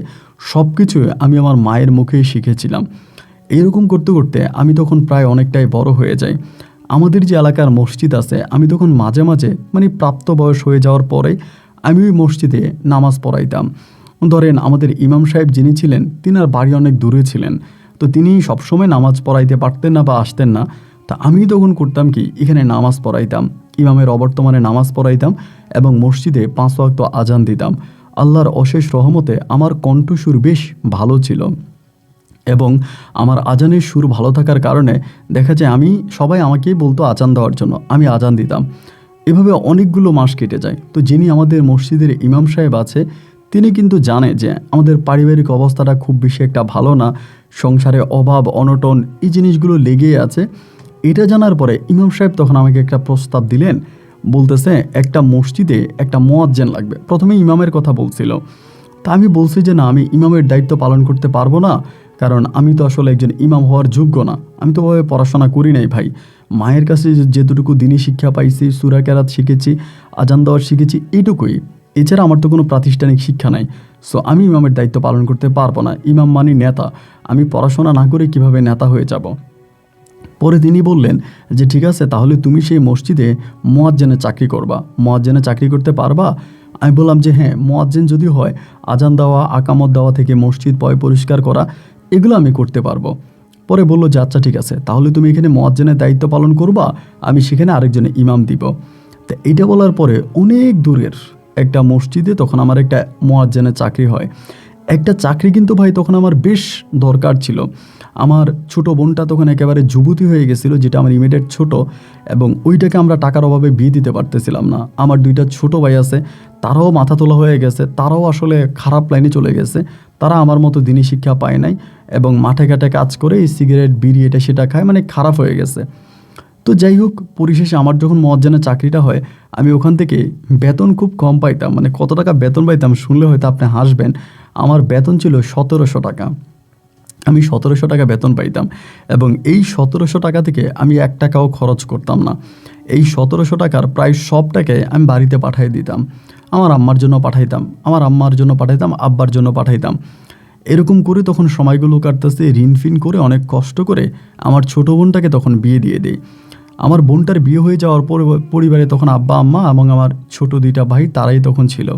সব কিছু আমি আমার মায়ের মুখেই শিখেছিলাম। এরকম করতে করতে আমি তখন প্রায় অনেকটাই বড় হয়ে যাই। আমাদের যে এলাকার মসজিদ আছে, আমি তখন মাঝে মাঝে মানে প্রাপ্ত বয়স হয়ে যাওয়ার পরে আমি ওই মসজিদে নামাজ পড়াইতাম। ধরেন আমাদের ইমাম সাহেব যিনি ছিলেন, তিনার বাড়ি অনেক দূরে ছিলেন, তো তিনি সবসময় নামাজ পড়াইতে পারতেন না বা আসতেন না। তা আমি তখন করতাম কি, এখানে নামাজ পড়াইতাম, ইমামের অবর্তমানে নামাজ পড়াইতাম এবং মসজিদে 5 ওয়াক্ত আজান দিতাম। আল্লাহর অশেষ রহমতে আমার কণ্ঠসুর বেশ ভালো ছিল, এবং আমার আজানের সুর ভালো থাকার কারণে দেখা যায় সবাই আমাকেই বলতো আজান দেওয়ার জন্য, আমি আজান দিতাম। এভাবে অনেকগুলো মাস কেটে যায়। তো যিনি আমাদের মসজিদের ইমাম সাহেব আছে, তিনি কিন্তু জানে যে আমাদের পারিবারিক অবস্থাটা খুব বেশি একটা ভালো না, সংসারে অভাব অনটন এই জিনিসগুলো লেগেই আছে। এটা জানার পরে ইমাম সাহেব তখন আমাকে একটা প্রস্তাব দিলেন, বলতেছে একটা মসজিদে একটা মুয়াজ্জিন লাগবে। প্রথমে ইমামের কথা বলছিল, তা আমি বলছি যে না, আমি ইমামের দায়িত্ব পালন করতে পারবো না, কারণ আমি তো আসলে একজন ইমাম হওয়ার যোগ্য না, আমি তো ওভাবে পড়াশোনা করি নাই ভাই। মায়ের কাছে যেটুকু দ্বীনি শিক্ষা পাইছি, সূরা কেরাত শিখেছি, আজান দেওয়া শিখেছি, এইটুকুই, এছাড়া আমার তো কোনো প্রাতিষ্ঠানিক শিক্ষা নাই। সো আমি ইমামের দায়িত্ব পালন করতে পারবো না, ইমাম মানে নেতা, আমি পড়াশোনা না করে কিভাবে নেতা হয়ে যাব। পরে তিনি বললেন যে ঠিক আছে, তাহলে তুমি সেই মসজিদে মুয়াজ্জিনের চাকরি করবা, মুয়াজ্জিনের চাকরি করতে পারবা? আমি বললাম যে হ্যাঁ, মুয়াজ্জিন যদি হয়, আজান দেওয়া, আকামত দেওয়া থেকে মসজিদ পরিষ্কার করা, এগুলো আমি করতে পারবো। পরে বললো যে আচ্ছা ঠিক আছে, তাহলে তুমি এখানে মুয়াজ্জিনের দায়িত্ব পালন করবা, আমি সেখানে আরেকজনে ইমাম দিব। তো এইটা বলার পরে অনেক দূরের একটা মসজিদে তখন আমার একটা মুয়াজ্জিনের চাকরি হয়। একটা চাকরি কিন্তু ভাই তখন আমার বেশ দরকার ছিল। আমার ছোট বোনটা তখন একেবারে যুবতী হয়ে গেছিলো, যেটা আমার ইমিডিয়েট ছোট, এবং ওইটাকে আমরা টাকার অভাবে বিয়ে দিতে পারতেছিলাম না। আমার 2টা ছোট ভাই আছে, তারাও মাথা তোলা হয়ে গেছে, তারাও আসলে খারাপ লাইনে চলে গেছে, তারা আমার মতো দিনী শিক্ষা পায় নাই এবং মাঠে ঘাটে কাজ করে এই সিগারেট বিড়ি এটা সেটা খায়, মানে খারাপ হয়ে গেছে। তো যাই হোক, পরিশেষে আমার যখন মুয়াজ্জিনের চাকরিটা হয়, আমি ওখান থেকে বেতন খুব কম পাইতাম। মানে কত টাকা বেতন পাইতাম শুনলে হয়তো আপনি হাসবেন। আমার বেতন ছিল 1700 টাকা। আমি 1700 টাকা বেতন পাইতাম, এবং এই 1700 টাকা থেকে আমি 1 টাকাও খরচ করতাম না। এই 1700 টাকার প্রায় সব টাকায় আমি বাড়িতে পাঠিয়ে দিতাম। আমার আম্মার জন্য পাঠাইতাম, আমার আম্মার জন্য পাঠাইতাম, আব্বার জন্য পাঠাইতাম। এরকম করে তখন সময়গুলো কাটতেছে, ঋণ ফিন করে অনেক কষ্ট করে আমার ছোটো বোনটাকে তখন বিয়ে দিয়ে দিই। আমার বোনটার বিয়ে হয়ে যাওয়ার পর পরিবারে তখন আব্বা আম্মা এবং আমার ছোট 2টা ভাই তারাই তখন ছিল।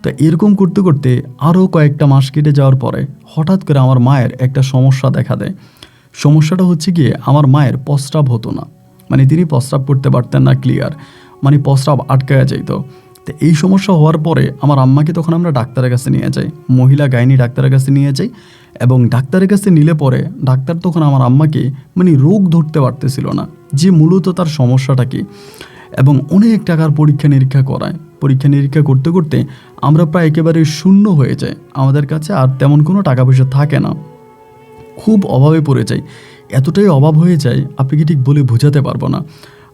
তো এরকম করতে করতে আরও কয়েকটা মাস কেটে যাওয়ার পরে হঠাৎ করে আমার মায়ের একটা সমস্যা দেখা দেয়। সমস্যাটা হচ্ছে গিয়ে আমার মায়ের প্রস্রাব হতো না, মানে তিনি প্রস্রাব করতে পারতেন না ক্লিয়ার, মানে প্রস্রাব আটকায়া যাইত। তো এই সমস্যা হওয়ার পরে আমার আম্মাকে তখন আমরা ডাক্তারের কাছে নিয়ে যাই, মহিলা গাইনি ডাক্তারের কাছে নিয়ে যাই, এবং ডাক্তারের কাছে নিলে পরে ডাক্তার তখন আমার আম্মাকে মানে রোগ ধরতে পারতেছিল না যে মূলত তার সমস্যাটা কী, এবং অনেক টাকার পরীক্ষা নিরীক্ষা করায়। পরীক্ষা নিরীক্ষা করতে করতে আমরা প্রায় একেবারে শূন্য হয়ে যাই, আমাদের কাছে আর তেমন কোনো টাকা পয়সা থাকে না, খুব অভাবে পড়ে যাই। এতটাই অভাব হয়ে যায় আপনি কি ঠিক বলে বোঝাতে পারবো না।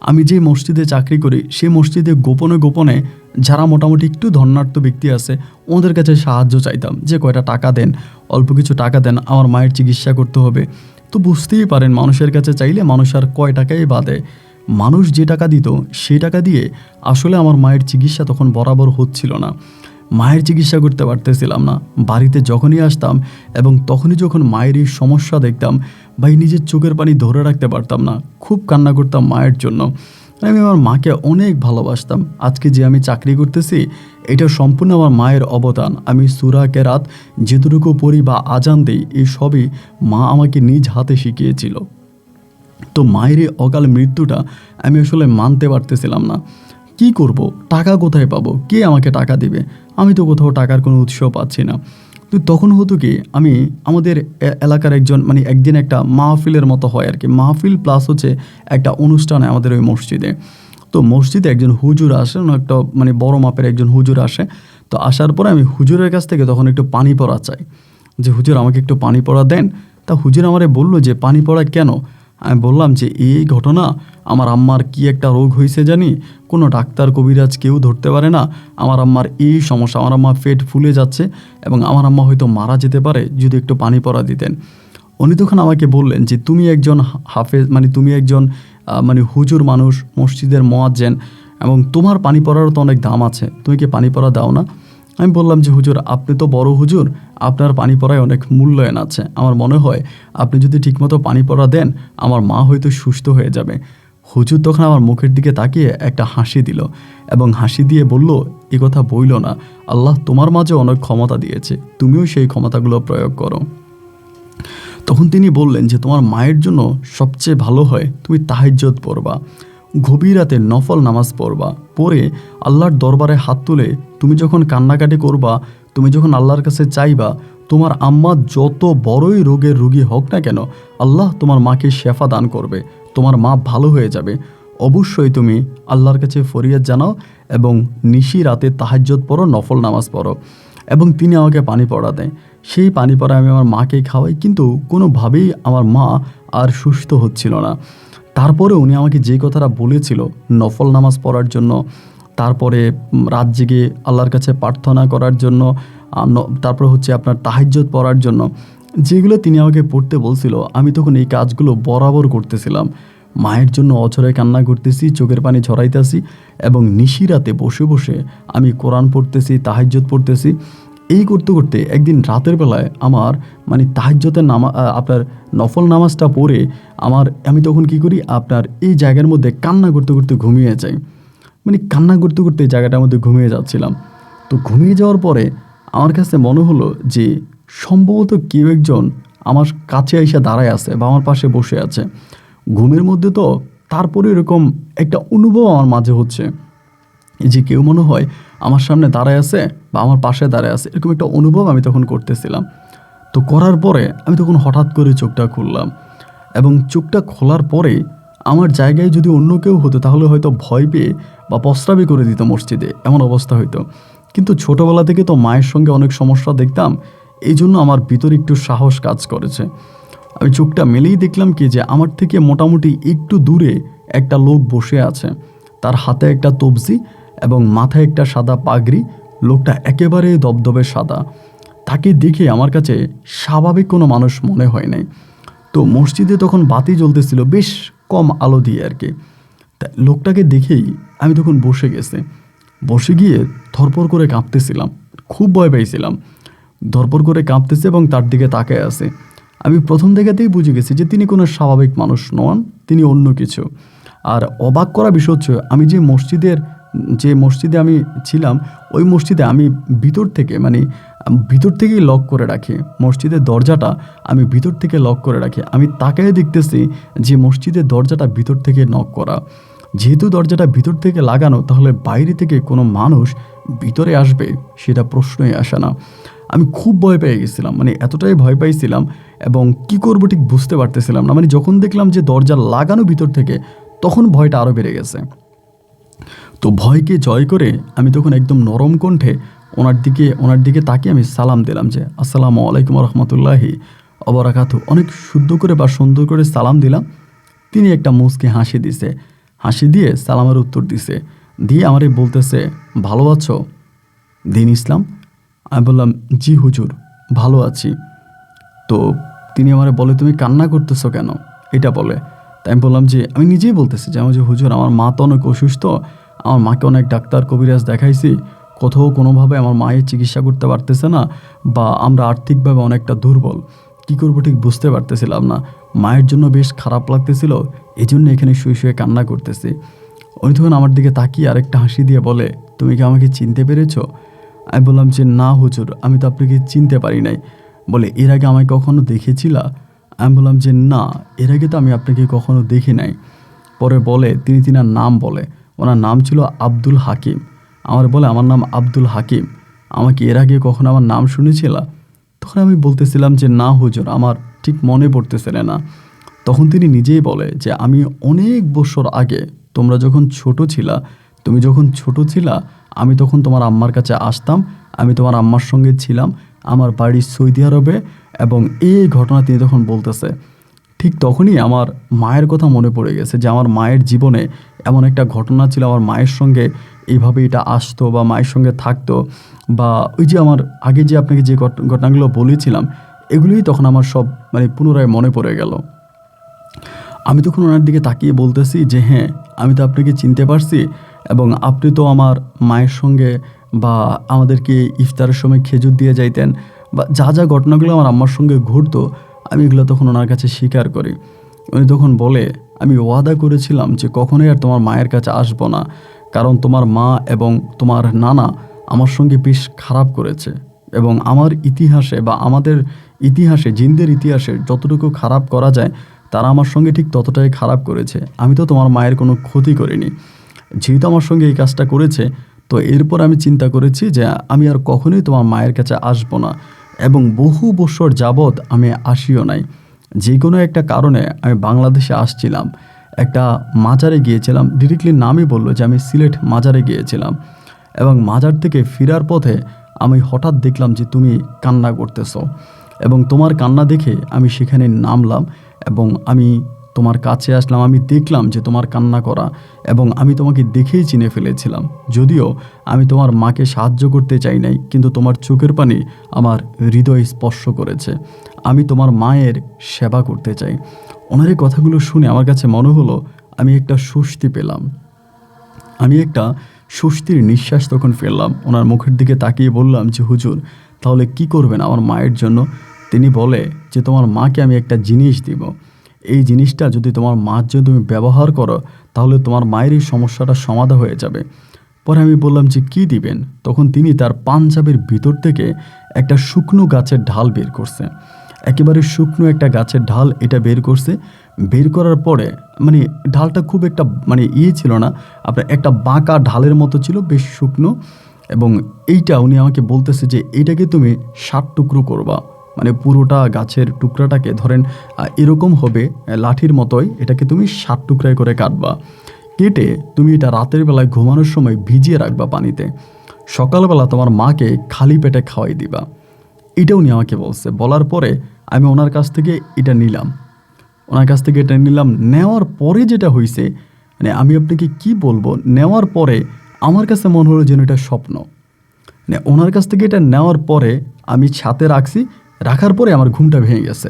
আমি যে মসজিদে চাকরি করি সেই মসজিদে গোপনে গোপনে যারা মোটামুটি একটু ধনাঢ্য ব্যক্তি আছে ওদের কাছে সাহায্য চাইতাম, যে কয়টা টাকা দেন, অল্প কিছু টাকা দেন, আমার মায়ের চিকিৎসা করতে হবে। তো বুঝতেই পারেন মানুষের কাছে চাইলে মানুষ আর কয় টাকাই বাদে, মানুষ যে টাকা দিত সেই টাকা দিয়ে আসলে আমার মায়ের চিকিৎসা তখন বরাবর হচ্ছিল না। মায়ের চিকিৎসা করতে পারতেছিলাম না। বাড়িতে যখনই আসতাম এবং তখনই যখন মায়ের এই সমস্যা দেখতাম, ভাই নিজের চোখের পানি ধরে রাখতে পারতাম না, খুব কান্না করতাম মায়ের জন্য। আমি আমার মাকে অনেক ভালোবাসতাম। আজকে যে আমি চাকরি করতেছি, এটা সম্পূর্ণ আমার মায়ের অবদান। আমি সূরা কেরাত যেটুকু পড়ি বা আজান দিই, এই সবই মা আমাকে নিজ হাতে শিখিয়েছিল। তো মায়ের এই অকাল মৃত্যুটা আমি আসলে মানতে পারতেছিলাম না। কি করব, টাকা কোথায় পাবো, কে আমাকে টাকা দিবে? আমি তো কোথাও টাকার কোনো উৎস পাচ্ছি না। তো তখন হতো কি, আমি আমাদের এলাকার একদিন একটা মাহফিলের মতো হয় আর কি, মাহফিল প্লাস হচ্ছে একটা অনুষ্ঠানে আমাদের ওই মসজিদে। তো মসজিদে একজন হুজুর আসে, একটা বড় মাপের একজন হুজুর আসে। তো আসার পরে আমি হুজুরের কাছ থেকে তখন একটু পানি পড়া চাই, যে হুজুর আমাকে একটু পানি পড়া দেন। তা হুজুর আমারে বললো যে পানি পড়া কেন? আমি বললাম যে এই ঘটনা, আমার আম্মার কি একটা রোগ হয়েছে জানি, কোনো ডাক্তার কবিরাজ কেউ ধরতে পারে না। আমার আম্মার এই সমস্যা, আমার আম্মা পেট ফুলে যাচ্ছে এবং আমার আম্মা হয়তো মারা যেতে পারে, যদি একটু পানি পড়া দিতেন। উনি তখন আমাকে বললেন যে তুমি একজন হাফেজ, তুমি একজন হুজুর মানুষ, মসজিদের মুয়াজ্জিন, এবং তোমার পানি পড়ারও তো অনেক দাম আছে, তুমি কি পানি পড়া দাও না? আমি বললাম যে হুজুর, আপনি তো বড় হুজুর, আপনার পানি পড়ায় অনেক মূল্যায়ন আছে। আমার মনে হয় আপনি যদি ঠিকমতো পানি পড়া দেন, আমার মা হয়তো সুস্থ হয়ে যাবে। হুজুর তখন আমার মুখের দিকে তাকিয়ে একটা হাসি দিল এবং হাসি দিয়ে বলল, এ কথা বইল না, আল্লাহ তোমার মাঝে অনেক ক্ষমতা দিয়েছে, তুমিও সেই ক্ষমতাগুলো প্রয়োগ করো। তখন তিনি বললেন যে তোমার মায়ের জন্য সবচেয়ে ভালো হয় তুমি তাহাজ্জুদ পড়বা, গভীর রাতে নফল নামাজ পড়বা, পড়ে আল্লাহর দরবারে হাত তুলে তুমি যখন কান্নাকাটি করবা, তুমি যখন আল্লাহর কাছে চাইবা, তোমার আম্মা যত বড়ই রোগের রোগী হোক না কেন, আল্লাহ তোমার মাকে শেফা দান করবে, তোমার মা ভালো হয়ে যাবে। অবশ্যই তুমি আল্লাহর কাছে ফরিয়াদ জানাও এবং নিশি রাতে তাহাজ্জুদ পড়ো, নফল নামাজ পড়ো। এবং তিনি আমাকে পানি পড়া দেয়। সেই পানি পড়া আমি আমার মাকে খাওয়াই, কিন্তু কোনোভাবেই আমার মা আর সুস্থ হচ্ছিল না। তারপরে উনি আমাকে যে কথাটা বলেছিল নফল নামাজ পড়ার জন্য, তারপরে রাত জেগে আল্লাহর কাছে প্রার্থনা করার জন্য, তারপরে হচ্ছে আপনার তাহাজ্জুদ পড়ার জন্য, যেগুলো তিনি আমাকে পড়তে বলছিল, আমি তখন এই কাজগুলো বরাবর করতেছিলাম। মায়ের জন্য অঝরে কান্না করতেছি, চোখের পানি ঝরাইতেছি এবং নিশিরাতে বসে বসে আমি কোরআন পড়তেছি, তাহাজ্জুদ পড়তেছি। এই করতে করতে একদিন রাতের বেলায় আমার তাহাজ্জুদের আপনার নফল নামাজটা পড়ে আমি তখন কি করি, আপনার এই জায়গার মধ্যে কান্না করতে করতে ঘুমিয়ে যাই। কান্না করতে করতে এই জায়গাটার মধ্যে ঘুমিয়ে যাচ্ছিলাম। তো ঘুমিয়ে যাওয়ার পরে আমার কাছে মনে হলো যে সম্ভবত কেউ একজন আমার কাছে এসে দাঁড়ায় আছে বা আমার পাশে বসে আছে। ঘুমের মধ্যে তো তারপরে এরকম একটা অনুভব আমার মাঝে হচ্ছে যে কেউ মনে হয় আমার সামনে দাঁড়ায় আছে বা আমার পাশে দাঁড়ায় আছে, এরকম একটা অনুভব আমি তখন করতেছিলাম। তো করার পরে আমি তখন হঠাৎ করে চোখটা খুললাম এবং চোখটা খোলার পরে আমার জায়গায় যদি অন্য কেউ হতো তাহলে হয়তো ভয় পেয়ে বা প্রস্রাবই করে দিত মসজিদে, এমন অবস্থা হইতো। কিন্তু ছোটোবেলা থেকে তো মায়ের সঙ্গে অনেক সমস্যা দেখতাম, এই জন্য আমার ভিতরে একটু সাহস কাজ করেছে। আমি চোখটা মেলেই দেখলাম কি যে আমার থেকে মোটামুটি একটু দূরে একটা লোক বসে আছে, তার হাতে একটা তবজি এবং মাথায় একটা সাদা পাগড়ি। লোকটা একেবারে দবদবে সাদা। তাকে দেখে আমার কাছে স্বাভাবিক কোনো মানুষ মনে হয় নাই। তো মসজিদে তখন বাতি জ্বলতেছিল বেশ কম আলো দিয়ে আর কি। তা লোকটাকে দেখেই আমি তখন বসে গিয়ে ধরপড় করে কাঁপতেছিলাম, খুব ভয় পাইছিলাম। ধরপড় করে কাঁপতেছে এবং তার দিকে তাকায় আছে। আমি প্রথম দেখাতেই বুঝে গেছি যে তিনি কোনো স্বাভাবিক মানুষ নন, তিনি অন্য কিছু। আর অবাক করা বিষয় হচ্ছে, আমি যে মসজিদে আমি ছিলাম, ওই মসজিদে আমি ভিতর থেকেই লক করে রাখি। মসজিদের দরজাটা আমি ভিতর থেকে লক করে রাখি। আমি তাকায় দেখতেছি যে মসজিদের দরজাটা ভিতর থেকে নক করা। যেহেতু দরজাটা ভিতর থেকে লাগানো, তাহলে বাইরে থেকে কোনো মানুষ ভিতরে আসবে সেটা প্রশ্নই আসে না। আমি খুব ভয় পেয়ে গেছিলাম, এতটাই ভয় পাইছিলাম এবং কি করবো ঠিক বুঝতে পারতেছিলাম না। যখন দেখলাম যে দরজা লাগানো ভিতর থেকে, তখন ভয়টা আরও বেড়ে গেছে। তো ভয়কে জয় করে আমি তখন একদম নরম কণ্ঠে ওনার দিকে তাকিয়ে আমি সালাম দিলাম যে আসসালামু আলাইকুম রহমতুল্লাহি অবরাকাতু। অনেক শুদ্ধ করে বা সুন্দর করে সালাম দিলাম। তিনি একটা মুচকি হাসি দিয়ে সালামের উত্তর দিয়ে আমারে বলতেছে, ভালো আছো? দিন ইসলাম? আমি বললাম, জি হুজুর, ভালো আছি। তো তিনি আমারে বলে, তুমি কান্না করতেছো কেন, এটা বলে। তাই আমি বললাম যে আমি নিজেই বলতেছি যে হুজুর, আমার মা তো অনেক অসুস্থ, আমার মাকে অনেক ডাক্তার কবিরাজ দেখাইছি, কোথাও কোনোভাবে আমার মায়ের চিকিৎসা করতে পারতেছে না, বা আমরা আর্থিকভাবে অনেকটা দুর্বল, কী করবো ঠিক বুঝতে পারতেছিলাম না। মায়ের জন্য বেশ খারাপ লাগতেছিল, এই জন্য এখানে শুয়ে শুয়ে কান্না করতেছি। উনি তখন আমার দিকে তাকিয়ে আরেকটা হাসি দিয়ে বলে, তুমি কি আমাকে চিনতে পেরেছো? আমি বললাম যে না হুজুর, আমি তো আপনাকে চিনতে পারি নাই। বলে, এর আগে আমায় কখনো দেখেছিলা? আমি বললাম যে না, এর আগে তো আমি আপনাকে কখনো দেখি নাই। পরে বলে, তিনি তিনার নাম বলে, ওনার নাম ছিল আব্দুল হাকিম। আমার বলে, আমার নাম আব্দুল হাকিম, আমাকে এর আগে কখনো আমার নাম শুনেছিলা? তখন আমি বলতেছিলাম যে না হুজুর, আমার ঠিক মনে পড়তেছে না। তখন তিনি নিজেই বলে যে আমি অনেক বছর আগে, তোমরা যখন ছোট ছিলা, তুমি যখন ছোট ছিলা, আমি তখন তোমার আম্মার কাছে আসতাম, আমি তোমার আম্মার সঙ্গে ছিলাম, আমার বাড়ি সৌদি আরবে। এবং এই ঘটনা তিনি তখন বলতেছে। ঠিক তখনই আমার মায়ের কথা মনে পড়ে গেছে যে আমার মায়ের জীবনে এমন একটা ঘটনা ছিল, আমার মায়ের সঙ্গে এইভাবে এটা আসতো বা মায়ের সঙ্গে থাকতো, বা ওই যে আমার আগে যে আপনাকে যে ঘটনাগুলো বলেছিলাম, এগুলোই তখন আমার সব পুনরায় মনে পড়ে গেল। আমি তখন ওনার দিকে তাকিয়ে বলতেছি যে হ্যাঁ, আমি তো আপনাকে চিনতে পারছি, এবং আপনি তো আমার মায়ের সঙ্গে বা আমাদেরকে ইফতারের সময় খেজুর দিয়ে যাইতেন, বা যা যা ঘটনাগুলো আমার আম্মার সঙ্গে ঘটতো, আমি এগুলো তখন ওনার কাছে স্বীকার করি। উনি তখন বলে, আমি ওয়াদা করেছিলাম যে কখনোই আর তোমার মায়ের কাছে আসবো না, কারণ তোমার মা এবং তোমার নানা আমার সঙ্গে বেশ খারাপ করেছে, এবং আমার ইতিহাসে বা আমাদের ইতিহাসে, জিনদের ইতিহাসে যতটুকু খারাপ করা যায় তারা আমার সঙ্গে ঠিক ততটাই খারাপ করেছে। আমি তো তোমার মায়ের কোনো ক্ষতি করিনি, যেহেতু আমার সঙ্গে এই কাজটা করেছে, তো এরপর আমি চিন্তা করেছি যে আমি আর কখনোই তোমার মায়ের কাছে আসবো না, এবং বহু বছর যাবৎ আমি আসিও নাই। যে কোনো একটা কারণে আমি বাংলাদেশে আসছিলাম, একটা মাজারে গিয়েছিলাম, ডিরেক্টলি নামই বললো যে আমি সিলেট মাজারে গিয়েছিলাম, এবং মাজার থেকে ফেরার পথে আমি হঠাৎ দেখলাম যে তুমি কান্না করতেছো, এবং তোমার কান্না দেখে আমি সেখানে নামলাম, এবং আমি তোমার কাছে আসলাম। আমি দেখলাম যে তোমার কান্না করা, এবং আমি তোমাকে দেখেই চিনে ফেলেছিলাম। যদিও আমি তোমার মাকে সাহায্য করতে চাই নাই, কিন্তু তোমার চোখের পানি আমার হৃদয় স্পর্শ করেছে। আমি তোমার মায়ের সেবা করতে চাই। ওনার এই কথাগুলো শুনে আমার কাছে মনে হলো আমি একটা স্বস্তি পেলাম, আমি একটা স্বস্তির নিঃশ্বাস তখন ফেললাম। ওনার মুখের দিকে তাকিয়ে বললাম যে হুজুর, তাহলে কি করবেন আমার মায়ের জন্য? তিনি বলে যে তোমার মাকে আমি একটা জিনিস দিব, এই জিনিসটা যদি তোমার মার জন্য তুমি ব্যবহার করো, তাহলে তোমার মায়ের এই সমস্যাটা সমাধান হয়ে যাবে। পরে আমি বললাম যে কী দিবেন? তখন তিনি তার পাঞ্জাবের ভিতর থেকে একটা শুকনো গাছের ঢাল বের করছে, একেবারে শুকনো একটা গাছের ঢাল এটা বের করছে। বের করার পরে ঢালটা খুব একটা ছিল না, আপনার একটা বাঁকা ঢালের মতো ছিল, বেশ শুকনো। এবং এইটা উনি আমাকে বলতেছে যে এইটাকে তুমি 7 টুকরো করবা, পুরোটা গাছের টুকরাটাকে ধরেন এরকম হবে লাঠির মতোই, এটাকে তুমি 7 টুকরায় করে কাটবা, কেটে তুমি এটা রাতের বেলায় ঘুমানোর সময় ভিজিয়ে রাখবা পানিতে, সকালবেলা তোমার মাকে খালি পেটে খাওয়াই দিবা। এটা উনি আমাকে বলছে। বলার পরে আমি ওনার কাছ থেকে এটা নিলাম, নেওয়ার পরে যেটা হয়েছে, আমি আপনাকে কি বলবো, নেওয়ার পরে আমার কাছে মনে হলো যেন এটা স্বপ্ন। ওনার কাছ থেকে এটা নেওয়ার পরে আমি ছাতে রাখার পরে আমার ঘুমটা ভেঙে গেছে,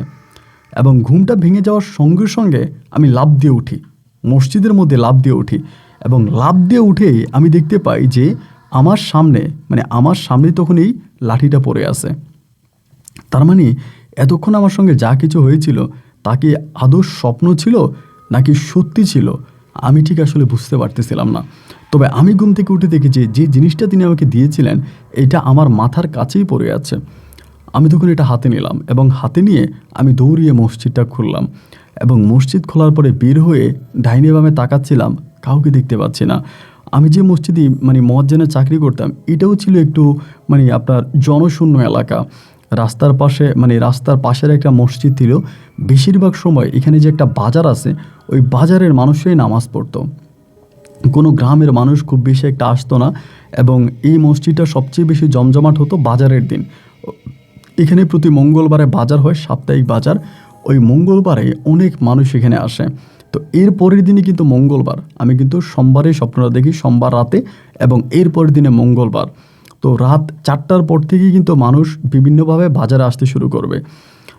এবং ঘুমটা ভেঙে যাওয়ার সঙ্গে সঙ্গে আমি লাফ দিয়ে উঠি, মসজিদের মধ্যে লাফ দিয়ে উঠি, এবং লাফ দিয়ে উঠেই আমি দেখতে পাই যে আমার সামনে তখন এই লাঠিটা পড়ে আছে। তার এতক্ষণ আমার সঙ্গে যা কিছু হয়েছিল তা কি আদৌ স্বপ্ন ছিল নাকি সত্যি ছিল, আমি ঠিক আসলে বুঝতে পারতেছিলাম না। তবে আমি ঘুম থেকে উঠে দেখি যে জিনিসটা তিনি আমাকে দিয়েছিলেন এটা আমার মাথার কাছেই পড়ে আছে। আমি তখন এটা হাতে নিলাম, এবং হাতে নিয়ে আমি দৌড়িয়ে মসজিদটা খুললাম, এবং মসজিদ খোলার পরে বের হয়ে ডাইনে বামে তাকাচ্ছিলাম, কাউকে দেখতে পাচ্ছি না। আমি যে মসজিদে মুয়াজ্জিনের চাকরি করতাম, এটাও ছিল একটু আপনার জনশূন্য এলাকা। রাস্তার পাশের একটা মসজিদ ছিল। বেশিরভাগ সময় এখানে যে একটা বাজার আছে, ওই বাজারের মানুষই নামাজ পড়তো, কোনো গ্রামের মানুষ খুব বেশি একটা আসতো না। এবং এই মসজিদটা সবচেয়ে বেশি জমজমাট হতো বাজারের দিন। এখানে প্রতি মঙ্গলবারে বাজার হয়, সাপ্তাহিক বাজার। ওই মঙ্গলবারে অনেক মানুষ এখানে আসে। তো এর পরের দিনই কিন্তু মঙ্গলবার, আমি কিন্তু সোমবারে স্বপ্নটা দেখি, সোমবার রাতে, এবং এর পরের দিনে মঙ্গলবার। তো রাত 4টার পর থেকেই কিন্তু মানুষ বিভিন্নভাবে বাজারে আসতে শুরু করবে।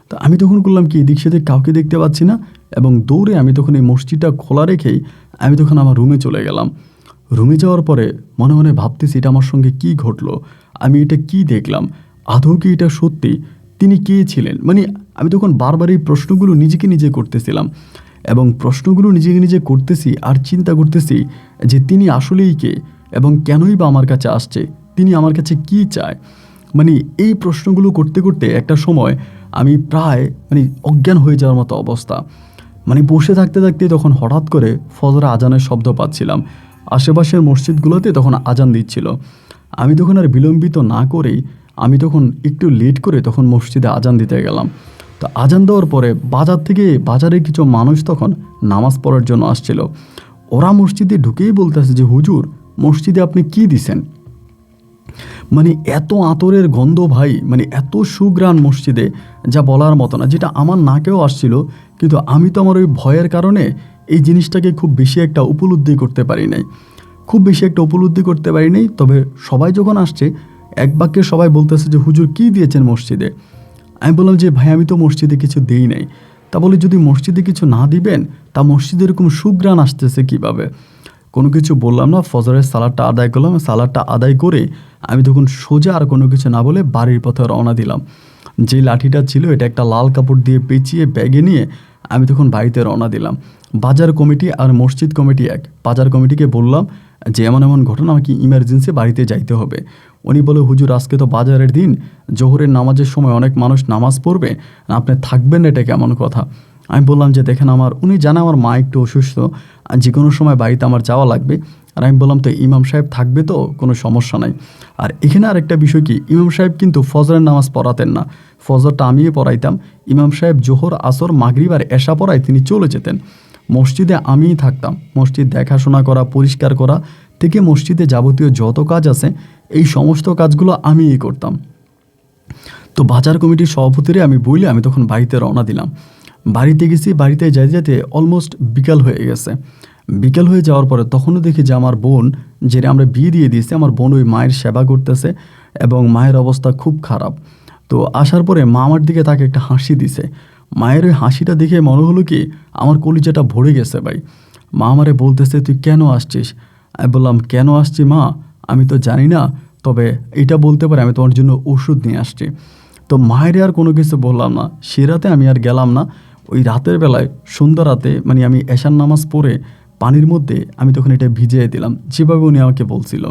তো আমি তখন করলাম কি, এদিক সেদিক কাউকে দেখতে পাচ্ছি না, এবং দৌড়ে আমি তখন এই মসজিদটা খোলা রেখেই আমি তখন আমার রুমে চলে গেলাম। রুমে যাওয়ার পরে মনে মনে ভাবতেছি এটা আমার সঙ্গে কি ঘটলো, আমি এটা কি দেখলাম, আদৌ কি এটা সত্যি, তিনি কে ছিলেন। মানে আমি তখন বারবার এই প্রশ্নগুলো নিজেকে নিজে করতেছিলাম, এবং প্রশ্নগুলো নিজেকে নিজে করতেছি আর চিন্তা করতেছি যে তিনি আসলেই কে এবং কেনই বা আমার কাছে আসছে, তিনি আমার কাছে কি চায়। মানে এই প্রশ্নগুলো করতে করতে একটা সময় আমি প্রায় অজ্ঞান হয়ে যাওয়ার মতো অবস্থা। বসে থাকতে থাকতে তখন হঠাৎ করে ফজর আজানের শব্দ পাচ্ছিলাম। আশেপাশের মসজিদগুলোতে তখন আজান দিচ্ছিল। আমি তখন আর বিলম্বিত না করেই আমি তখন একটু লেট করে তখন মসজিদে আজান দিতে গেলাম। তো আজান দেওয়ার পরে বাজারে কিছু মানুষ তখন নামাজ পড়ার জন্য আসছিল। ওরা মসজিদে ঢুকেই বলতেছে যে হুজুর, মসজিদে আপনি কি দিছেন। এত আতরের গন্ধ ভাই, এত সুঘ্রাণ মসজিদে, যা বলার মতো না, যেটা আমার নাকেও আসছিল। কিন্তু আমি তো আমার ওই ভয়ের কারণে এই জিনিসটাকে খুব বেশি একটা উপলব্ধি করতে পারি নাই। তবে সবাই যখন আসছে এক বাক্যে সবাই বলতেছে যে হুজুর কি দিয়েছেন মসজিদে। আমি বললাম যে ভাই আমি তো মসজিদে কিছু দেই নাই। তা বলে যদি মসজিদে কিছু না দিবেন তা মসজিদে এরকম সুঘ্রাণ আসতেছে কিভাবে। কোনো কিছু বললাম না, ফজরের সালাদটা আদায় করলাম। সালাদটা আদায় করে আমি তখন সোজা আর কোনো কিছু না বলে বাড়ির পথে রওনা দিলাম। যে লাঠিটা ছিল এটা একটা লাল কাপড় দিয়ে পেঁচিয়ে ব্যাগে নিয়ে আমি তখন বাড়িতে রওনা দিলাম। বাজার কমিটি আর মসজিদ কমিটি বাজার কমিটিকে বললাম যে এমন এমন ঘটনা, আমাকে ইমার্জেন্সি বাড়িতে যাইতে হবে। উনি বলে হুজুর আজকে তো বাজারের দিন, জোহরের নামাজের সময় অনেক মানুষ নামাজ পড়বে, আপনি থাকবেন না, এটা কেমন কথা। আমি বললাম যে দেখেন উনি জানে আমার মা একটু অসুস্থ, আর যে কোনো সময় বাড়িতে আমার যাওয়া লাগবে। আর আমি বললাম তো ইমাম সাহেব থাকবে তো, কোনো সমস্যা নাই। আর এখানে আরেকটা বিষয় কি, ইমাম সাহেব কিন্তু ফজরের নামাজ পড়াতেন না, ফজরটা আমিই পড়াইতাম। ইমাম সাহেব জোহর, আসর, মাগরিব আর এশা পড়ায় তিনি চলে যেতেন। মসজিদে আমিই থাকতাম। মসজিদ দেখাশোনা করা, পরিষ্কার করা থেকে মসজিদে যাবতীয় যত কাজ আছে এই সমস্ত কাজগুলো আমিই করতাম। তো বাজার কমিটির সভাপতিরে আমি বইলে আমি তখন বাড়িতে রওনা দিলাম। বাড়িতে গেছি, বাড়িতে যেতে যেতে অলমোস্ট বিকাল হয়ে গেছে। বিকাল হয়ে যাওয়ার পরে তখনও দেখি যে আমার বোন, যেটা আমরা বিয়ে দিয়ে দিয়েছি, আমার বোন ওই মায়ের সেবা করতেছে এবং মায়ের অবস্থা খুব খারাপ। তো আসার পরে মা আমার দিকে তাকে একটা হাসি দিছে। মায়ের ওই হাসিটা দেখে মনে হলো কি আমার কলিজাটা ভরে গেছে ভাই। মা আমারে বলতেছে তুই কেন আসছিস। আমি বললাম কেন আসছি মা আমি তো জানি না, তবে এটা বলতে পারে আমি তোমার জন্য ওষুধ নিয়ে আসছি। তো মায়ের আর কোনো কিছু বললাম না। সে রাতে আমি আর গেলাম না। ওই রাতের বেলায় সন্ধ্যা রাতে আমি এশার নামাজ পড়ে পানির মধ্যে আমি তখন এটা ভিজিয়ে দিলাম, যেভাবে উনি আমাকে বলছিল।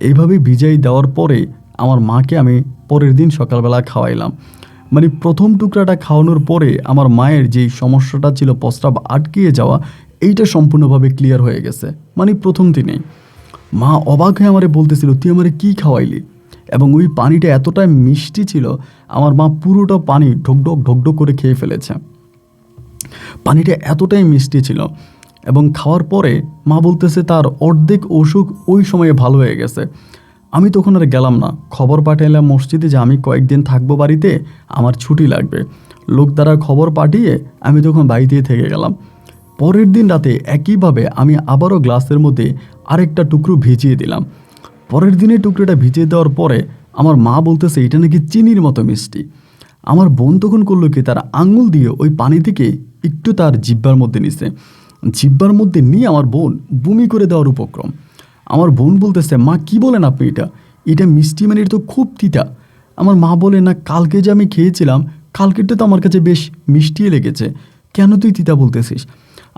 এইভাবেই ভিজিয়ে দেওয়ার পরে আমার মাকে আমি পরের দিন সকালবেলা খাওয়াইলাম। প্রথম টুকরাটা খাওয়ানোর পরে আমার মায়ের যেই সমস্যাটা ছিল প্রস্রাব আটকিয়ে যাওয়া, এইটা সম্পূর্ণভাবে ক্লিয়ার হয়ে গেছে। প্রথম দিনেই মা অবাক হয়ে আমারে বলতেছিল তুই আমারে কী খাওয়াইলি। এবং ওই পানিটা এতটাই মিষ্টি ছিল, আমার মা পুরোটা পানি ঢকঢক ঢকঢক করে খেয়ে ফেলেছে। পানিটা এতটাই মিষ্টি ছিল এবং খাওয়ার পরে মা বলতেছে তার অর্ধেক অসুখ ওই সময়ে ভালো হয়ে গেছে। আমি তখন আর গেলাম না, খবর পাঠাইলাম মসজিদে যে আমি কয়েকদিন থাকবো বাড়িতে, আমার ছুটি লাগবে। লোক দ্বারা খবর পাঠিয়ে আমি তখন বাড়িতেই থেকে গেলাম। পরের দিন রাতে একইভাবে আমি আবারও গ্লাসের মধ্যে আরেকটা টুকরো ভিজিয়ে দিলাম। পরের দিনে টুকরোটা ভিজিয়ে দেওয়ার পরে আমার মা বলতেছে এটা নাকি চিনির মতো মিষ্টি। আমার বোন তখন করলো কি, তার আঙুল দিয়ে ওই পানি থেকে একটু তার জিহ্বার মধ্যে নিছে। জিহ্বার মধ্যে নিয়ে আমার বোন বমি করে দেওয়ার উপক্রম। আমার বোন বলতেছে মা কি বলেন আপনি, এটা মিষ্টি, এটা তো খুব তিতা। আমার মা বলে না কালকে যে আমি খেয়েছিলাম, কালকেরটা তো আমার কাছে বেশ মিষ্টি লেগেছে, কেন তুই তিতা বলতেছিস।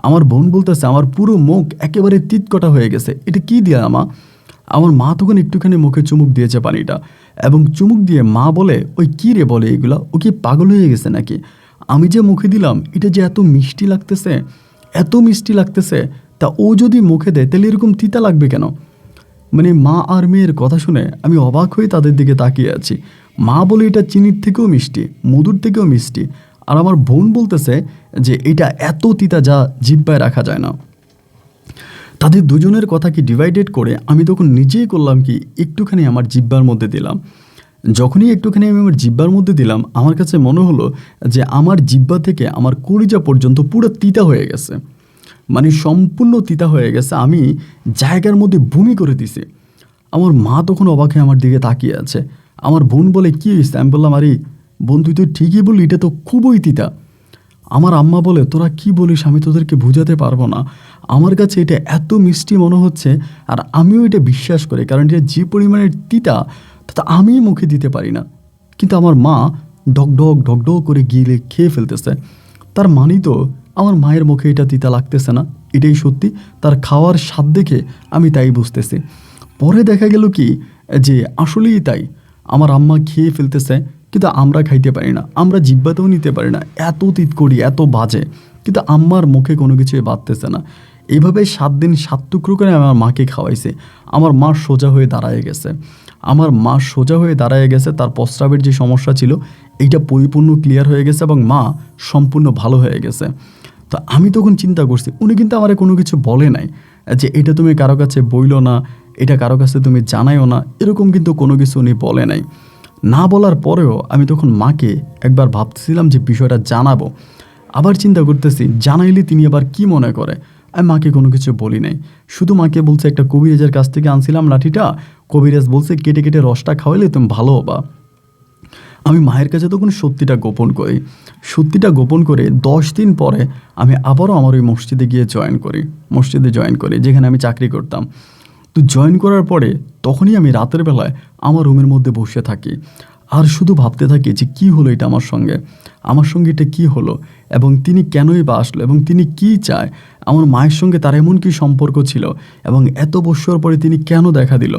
আমার বোন বলতেছে আমার পুরো মুখ একেবারে তিতকটা হয়ে গেছে, এটা কি দিয়া মা। আমার মা তখন একটুখানি মুখে চুমুক দিয়েছে পানিটা, এবং চুমুক দিয়ে মা বলে ওই কী রে বলে এগুলা, ও কি পাগল হয়ে গেছে নাকি। আমি যে মুখে দিলাম এটা যে এত মিষ্টি লাগতেছে, তা ও যদি মুখে দেয় তাহলে এরকম তিতা লাগবে কেন। মা আর মেয়ের কথা শুনে আমি অবাক হয়ে তাদের দিকে তাকিয়ে আছি। মা বলে এটা চিনির থেকেও মিষ্টি, মধুর থেকেও মিষ্টি, আর আমার বোন বলতেছে যে এটা এত তিতা যা জিহ্বায় রাখা যায় না। তাদের দুজনের কথাকে ডিভাইডেড করে আমি তখন নিজেই করলাম কি একটুখানি আমার জিহ্বার মধ্যে দিলাম। যখনই একটুখানি আমি আমার জিহ্বার মধ্যে দিলাম, আমার কাছে মনে হলো যে আমার জিহ্বা থেকে আমার কলিজা পর্যন্ত পুরো তিতা হয়ে গেছে, সম্পূর্ণ তিতা হয়ে গেছে। আমি জায়গার মধ্যে বমি করে দিছি। আমার মা তখন অবাক হয়ে আমার দিকে তাকিয়ে আছে। আমার বোন বলে কী হয়েছে। আমি বললাম আরে বোন তুই তো ঠিকই বললি, এটা তো খুবই তিতা। আমার আম্মা বলে, তোরা কি বলিস, আমি তোদেরকে বুঝাতে পারবো না। আমার কাছে এটা এত মিষ্টি মনে হচ্ছে, আর আমিও এটা বিশ্বাস করি, কারণ এটা যে পরিমাণের তিতা তা আমি মুখে দিতে পারি না। কিন্তু আমার মা ঢকঢক ঢকঢক করে গিলে খেয়ে ফেলতেছে। তার মানি তো আমার মায়ের মুখে এটা তিতা লাগতেছে না, এটাই সত্যি। তার খাওয়ার স্বাদ দেখে আমি তাই বুঝতেছি। পরে দেখা গেল কি যে আসলেই তাই, আমার আম্মা খেয়ে ফেলতেছে কিন্তু আমরা খাইতে পারি না, আমরা জিব্বাতেও নিতে পারি না, এত তিত করি, এত বাজে। কিন্তু আম্মার মুখে কোনো কিছুই বাঁধতেছে না। এইভাবে 7 দিন 7 টুকরো করে আমার মাকে খাওয়াইছে। আমার মা সোজা হয়ে দাঁড়ায় গেছে। আমার মা সোজা হয়ে দাঁড়ায় গেছে, তার প্রস্রাবের যে সমস্যা ছিল এইটা পরিপূর্ণ ক্লিয়ার হয়ে গেছে এবং মা সম্পূর্ণ ভালো হয়ে গেছে। তো আমি তখন চিন্তা করছি, উনি কিন্তু আমার কোনো কিছু বলে নাই যে এটা তুমি কারো কাছে বইলো না, এটা কারো কাছে তুমি জানাইও না, এরকম কিন্তু কোনো কিছু উনি বলে নাই। না বলার পরেও আমি তখন মাকে একবার ভাবতেছিলাম যে বিষয়টা জানাবো। আবার চিন্তা করতেছি জানাইলে তিনি আবার কি মনে করে। আমি মাকে কোনো কিছু বলি নাই, শুধু মাকে বলছে একটা কবিরাজের কাছ থেকে আনছিলাম লাঠিটা, কবিরাজ বলছে কেটে কেটে রসটা খাওয়াইলে তুমি ভালো হবা। আমি মায়ের কাছে তখন সত্যিটা গোপন করি। সত্যিটা গোপন করে 10 দিন পরে আমি আবারও আমার ওই মসজিদে জয়েন করি যেখানে আমি চাকরি করতাম। তো জয়েন করার পরে তখনই আমি রাতের বেলায় আমার রুমের মধ্যে বসে থাকি আর শুধু ভাবতে থাকি যে কী হলো এটা আমার সঙ্গে এটা কী হলো, এবং তিনি কেনই বা আসলো, এবং তিনি কী চায়, আমার মায়ের সঙ্গে তার এমন কী সম্পর্ক ছিল, এবং এত বছর পরে তিনি কেন দেখা দিল।